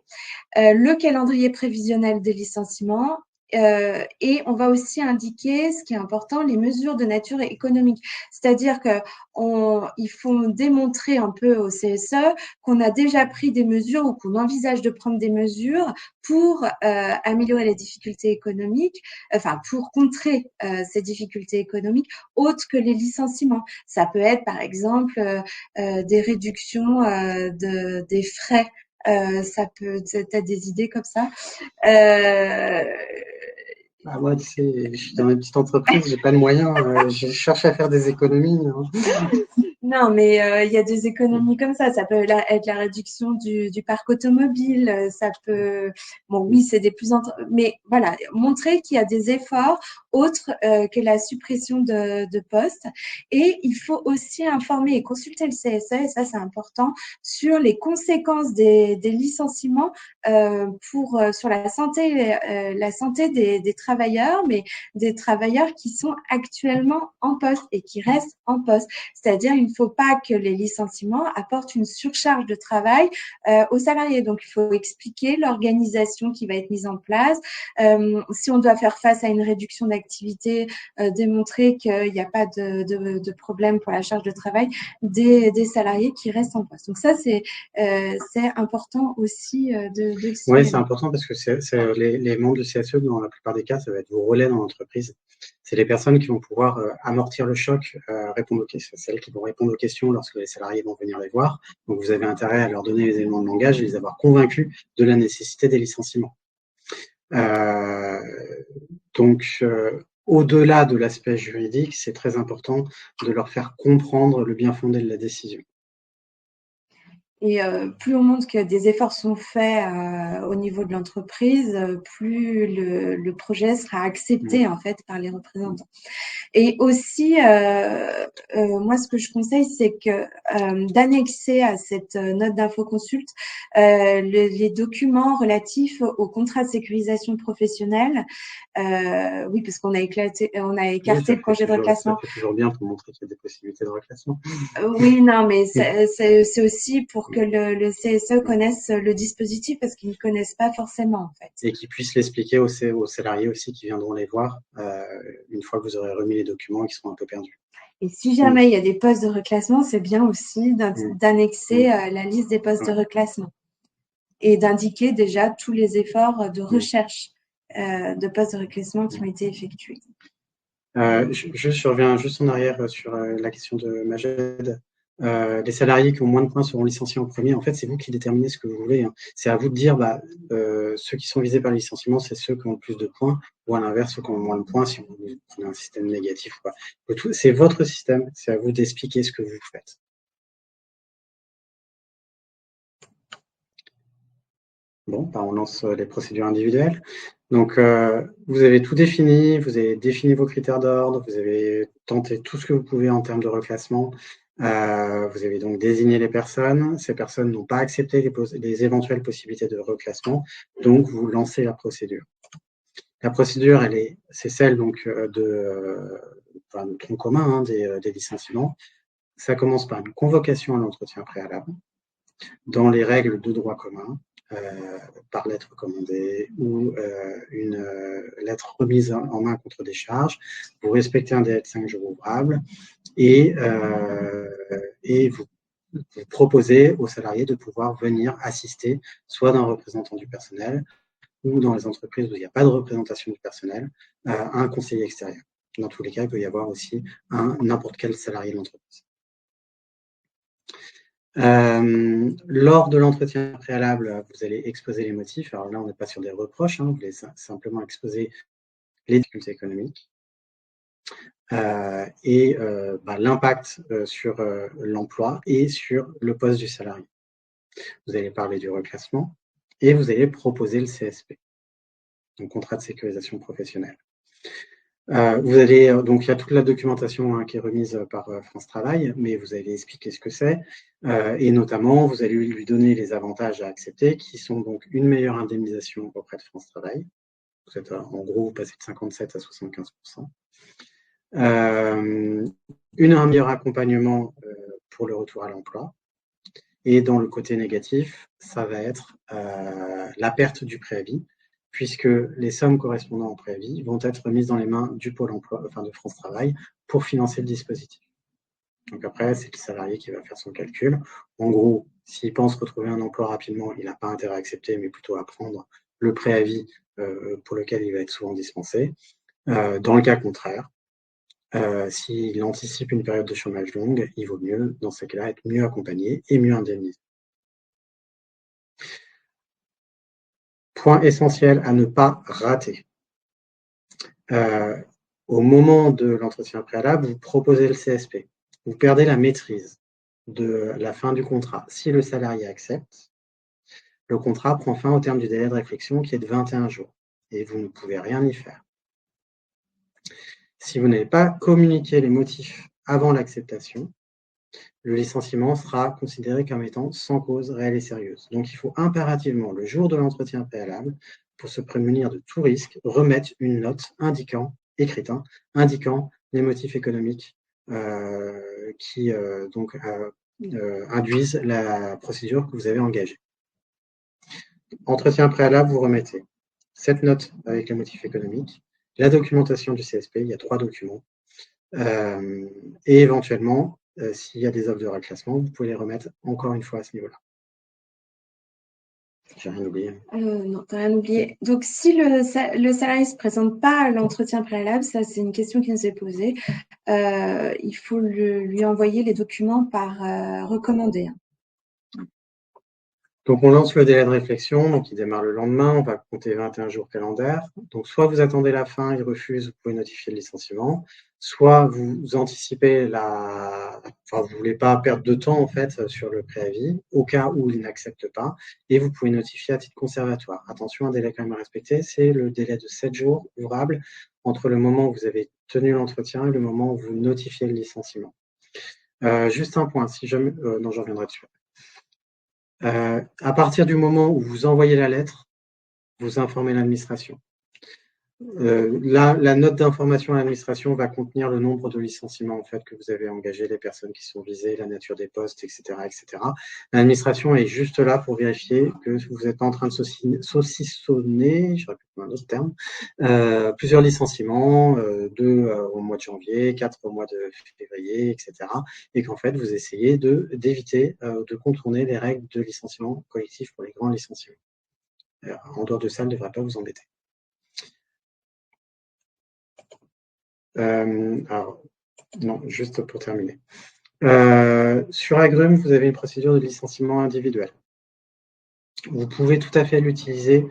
le calendrier prévisionnel des licenciements et on va aussi indiquer, ce qui est important, les mesures de nature économique. C'est-à-dire qu'il faut démontrer un peu au CSE qu'on a déjà pris des mesures ou qu'on envisage de prendre des mesures pour améliorer les difficultés économiques, enfin pour contrer ces difficultés économiques autres que les licenciements. Ça peut être par exemple des réductions des frais. Ça peut être des idées comme ça. Moi, tu sais, je suis dans une petite entreprise, j'ai pas de moyens, je cherche à faire des économies. Non, mais il y a des économies comme ça. Ça peut être la réduction du parc automobile. Ça peut, bon, oui, c'est des mais voilà, montrer qu'il y a des efforts autres que la suppression de postes. Et il faut aussi informer et consulter le CSE, et ça c'est important, sur les conséquences des licenciements sur la santé des travailleurs, mais des travailleurs qui sont actuellement en poste et qui restent en poste. C'est-à-dire, il ne faut pas que les licenciements apportent une surcharge de travail aux salariés. Donc, il faut expliquer l'organisation qui va être mise en place. Si on doit faire face à une réduction d'activité, démontrer qu'il n'y a pas de problème pour la charge de travail des salariés qui restent en poste. Donc, ça, c'est important aussi de le signaler. Oui, c'est important parce que les membres du CSE, dans la plupart des cas, ça va être vos relais dans l'entreprise. C'est les personnes qui vont pouvoir amortir le choc, répondre aux questions, celles qui vont répondre aux questions lorsque les salariés vont venir les voir. Donc, vous avez intérêt à leur donner les éléments de langage et les avoir convaincus de la nécessité des licenciements. Donc, au-delà de l'aspect juridique, c'est très important de leur faire comprendre le bien fondé de la décision. Et plus on montre que des efforts sont faits au niveau de l'entreprise, plus le projet sera accepté en fait par les représentants. Et aussi, moi, ce que je conseille, c'est que d'annexer à cette note d'infoconsulte les documents relatifs au contrat de sécurisation professionnelle. Oui, parce qu'on a écarté le congé de reclassement. Ça fait toujours bien pour montrer qu'il y a des possibilités de reclassement. Oui, non, mais c'est aussi pour que le CSE connaisse le dispositif parce qu'ils ne connaissent pas forcément, en fait. Et qu'ils puissent l'expliquer aux salariés aussi qui viendront les voir une fois que vous aurez remis les documents et qui seront un peu perdus. Et si jamais il y a des postes de reclassement, c'est bien aussi d'annexer la liste des postes de reclassement et d'indiquer déjà tous les efforts de recherche de postes de reclassement qui ont été effectués. Je reviens juste en arrière sur la question de Majed. Les salariés qui ont moins de points seront licenciés en premier. En fait, c'est vous qui déterminez ce que vous voulez. C'est à vous de dire, ceux qui sont visés par le licenciement, c'est ceux qui ont le plus de points, ou à l'inverse, ceux qui ont moins de points, si vous prenez un système négatif ou pas. C'est votre système, c'est à vous d'expliquer ce que vous faites. Bon, on lance les procédures individuelles. Donc, vous avez tout défini, vous avez défini vos critères d'ordre, vous avez tenté tout ce que vous pouvez en termes de reclassement. Vous avez donc désigné les personnes. Ces personnes n'ont pas accepté les éventuelles possibilités de reclassement, donc vous lancez la procédure. La procédure, c'est celle donc de tronc commun des licenciements. Ça commence par une convocation à l'entretien préalable. dans les règles de droit commun, par lettre commandée ou une lettre remise en main contre décharge. Vous respectez un délai de 5 jours ouvrables et vous proposez aux salariés de pouvoir venir assister soit d'un représentant du personnel ou dans les entreprises où il n'y a pas de représentation du personnel, un conseiller extérieur. Dans tous les cas, il peut y avoir aussi n'importe quel salarié de l'entreprise. Lors de l'entretien préalable, vous allez exposer les motifs. Alors là, on n'est pas sur des reproches, vous allez simplement exposer les difficultés économiques et l'impact sur l'emploi et sur le poste du salarié. Vous allez parler du reclassement et vous allez proposer le CSP, donc contrat de sécurisation professionnelle. Vous allez, donc il y a toute la documentation qui est remise par France Travail, mais vous allez expliquer ce que c'est, et notamment vous allez lui donner les avantages à accepter, qui sont donc une meilleure indemnisation auprès de France Travail. Vous êtes, en gros, vous passez de 57 à 75%. Un meilleur accompagnement pour le retour à l'emploi. Et dans le côté négatif, ça va être la perte du préavis, puisque les sommes correspondant au préavis vont être mises dans les mains du Pôle emploi, enfin de France Travail, pour financer le dispositif. Donc après, c'est le salarié qui va faire son calcul. En gros, s'il pense retrouver un emploi rapidement, il n'a pas intérêt à accepter, mais plutôt à prendre le préavis pour lequel il va être souvent dispensé. Dans le cas contraire, s'il anticipe une période de chômage longue, il vaut mieux, dans ces cas-là, être mieux accompagné et mieux indemnisé. Point essentiel à ne pas rater. Au moment de l'entretien préalable, vous proposez le CSP. Vous perdez la maîtrise de la fin du contrat. Si le salarié accepte, le contrat prend fin au terme du délai de réflexion qui est de 21 jours et vous ne pouvez rien y faire. Si vous n'avez pas communiqué les motifs avant l'acceptation, le licenciement sera considéré comme étant sans cause réelle et sérieuse. Donc il faut impérativement, le jour de l'entretien préalable, pour se prémunir de tout risque, remettre une note écrite, indiquant les motifs économiques qui induisent la procédure que vous avez engagée. Entretien préalable, vous remettez cette note avec les motifs économiques, la documentation du CSP, il y a 3 documents, et éventuellement, s'il y a des offres de reclassement, vous pouvez les remettre encore une fois à ce niveau-là. J'ai rien oublié. Non, tu n'as rien oublié. Donc, si le salarié ne se présente pas à l'entretien préalable, ça c'est une question qui nous est posée, il faut lui envoyer les documents par recommandé. Donc, on lance le délai de réflexion, donc il démarre le lendemain, on va compter 21 jours calendaires. Donc, soit vous attendez la fin, il refuse, vous pouvez notifier le licenciement, soit vous anticipez vous ne voulez pas perdre de temps en fait sur le préavis, au cas où il n'accepte pas, et vous pouvez notifier à titre conservatoire. Attention, un délai quand même à respecter, c'est le délai de 7 jours ouvrables entre le moment où vous avez tenu l'entretien et le moment où vous notifiez le licenciement. Juste un point, si jamais, non, j'en reviendrai dessus. À partir du moment où vous envoyez la lettre, vous informez l'administration. La note d'information à l'administration va contenir le nombre de licenciements en fait, que vous avez engagés, les personnes qui sont visées, la nature des postes, etc. etc. L'administration est juste là pour vérifier que vous n'êtes pas en train de saucissonner, je répète un autre terme, plusieurs licenciements, 2 au mois de janvier, 4 au mois de février, etc. Et qu'en fait, vous essayez d'éviter de contourner les règles de licenciement collectif pour les grands licenciements. En dehors de ça, elle ne devrait pas vous embêter. Alors, non, juste pour terminer. Sur Agrum, vous avez une procédure de licenciement individuel. Vous pouvez tout à fait l'utiliser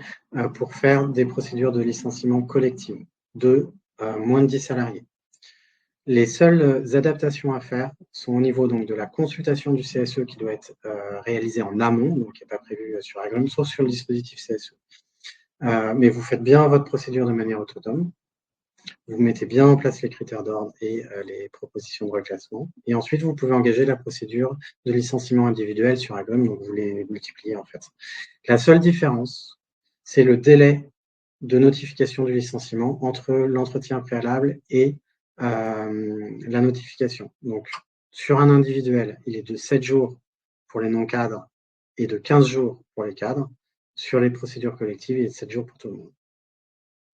pour faire des procédures de licenciement collectif de moins de 10 salariés. Les seules adaptations à faire sont au niveau donc, de la consultation du CSE qui doit être réalisée en amont, donc qui n'est pas prévu sur Agrum, sauf sur le dispositif CSE. Mais vous faites bien votre procédure de manière autonome. Vous mettez bien en place les critères d'ordre et les propositions de reclassement. Et ensuite, vous pouvez engager la procédure de licenciement individuel sur Agrum, donc vous les multipliez en fait. La seule différence, c'est le délai de notification du licenciement entre l'entretien préalable et la notification. Donc, sur un individuel, il est de 7 jours pour les non-cadres et de 15 jours pour les cadres sur les procédures collectives et de 7 jours pour tout le monde.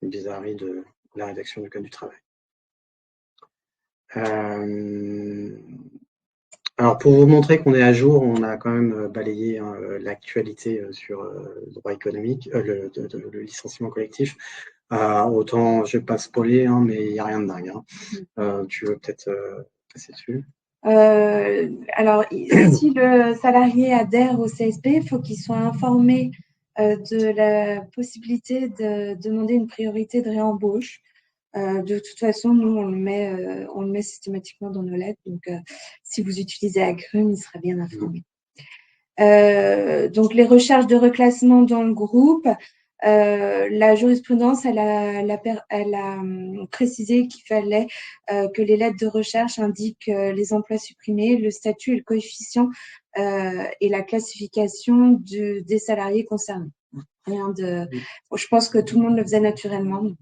Une bizarrerie de la rédaction du Code du travail. Alors, pour vous montrer qu'on est à jour, on a quand même balayé l'actualité sur le droit économique, le licenciement collectif. Autant, je ne vais pas spoiler, mais il n'y a rien de dingue. Tu veux peut-être passer dessus? Alors, si le salarié adhère au CSP, il faut qu'il soit informé de la possibilité de demander une priorité de réembauche. De toute façon, nous, on le met systématiquement dans nos lettres. Donc, si vous utilisez Agrum, il sera bien informé. Donc, les recherches de reclassement dans le groupe, la jurisprudence, elle a précisé qu'il fallait que les lettres de recherche indiquent les emplois supprimés, le statut et le coefficient et la classification des salariés concernés. Rien de. Je pense que tout le monde le faisait naturellement. Donc,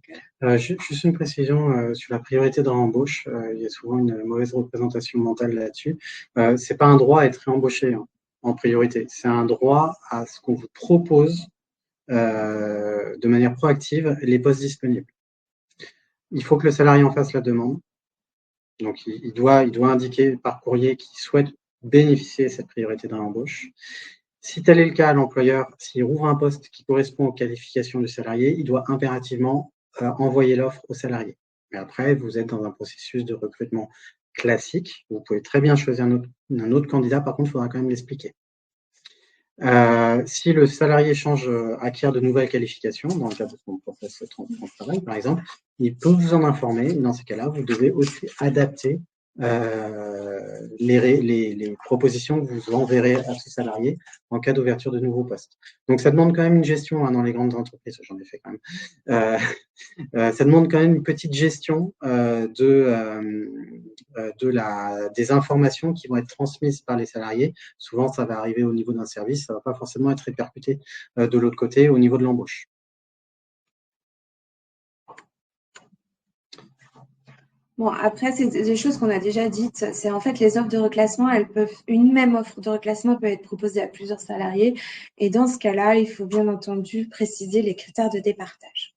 juste une précision sur la priorité de réembauche. Il y a souvent une mauvaise représentation mentale là-dessus. C'est pas un droit à être réembauché en priorité. C'est un droit à ce qu'on vous propose de manière proactive les postes disponibles. Il faut que le salarié en fasse la demande. Donc, il doit indiquer par courrier qu'il souhaite bénéficier de cette priorité de réembauche. Si tel est le cas, l'employeur, s'il ouvre un poste qui correspond aux qualifications du salarié, il doit impérativement envoyer l'offre au salarié. Mais après, vous êtes dans un processus de recrutement classique. Vous pouvez très bien choisir un autre candidat. Par contre, il faudra quand même l'expliquer. Si le salarié acquiert de nouvelles qualifications, dans le cadre de son process de travail, par exemple, il peut vous en informer. Et dans ces cas-là, vous devez aussi adapter les propositions que vous enverrez à ce salarié en cas d'ouverture de nouveaux postes. Donc, ça demande quand même une gestion dans les grandes entreprises, j'en ai fait quand même. Ça demande quand même une petite gestion des informations qui vont être transmises par les salariés. Souvent, ça va arriver au niveau d'un service, ça ne va pas forcément être répercuté de l'autre côté au niveau de l'embauche. Bon, après, c'est des choses qu'on a déjà dites. C'est en fait les offres de reclassement, une même offre de reclassement peut être proposée à plusieurs salariés. Et dans ce cas-là, il faut bien entendu préciser les critères de départage.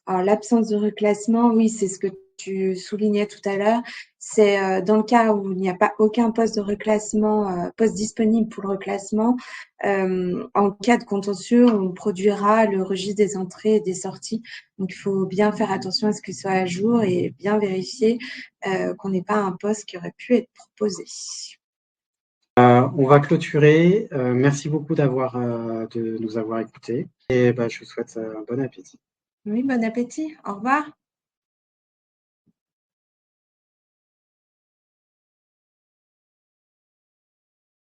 Alors, l'absence de reclassement, oui, c'est ce que tu soulignais tout à l'heure. C'est dans le cas où il n'y a pas aucun poste de reclassement, poste disponible pour le reclassement. En cas de contentieux, on produira le registre des entrées et des sorties. Donc, il faut bien faire attention à ce qu'il soit à jour et bien vérifier qu'on n'ait pas un poste qui aurait pu être proposé. On va clôturer. Merci beaucoup de nous avoir écoutés. Et je vous souhaite un bon appétit. Oui, bon appétit. Au revoir.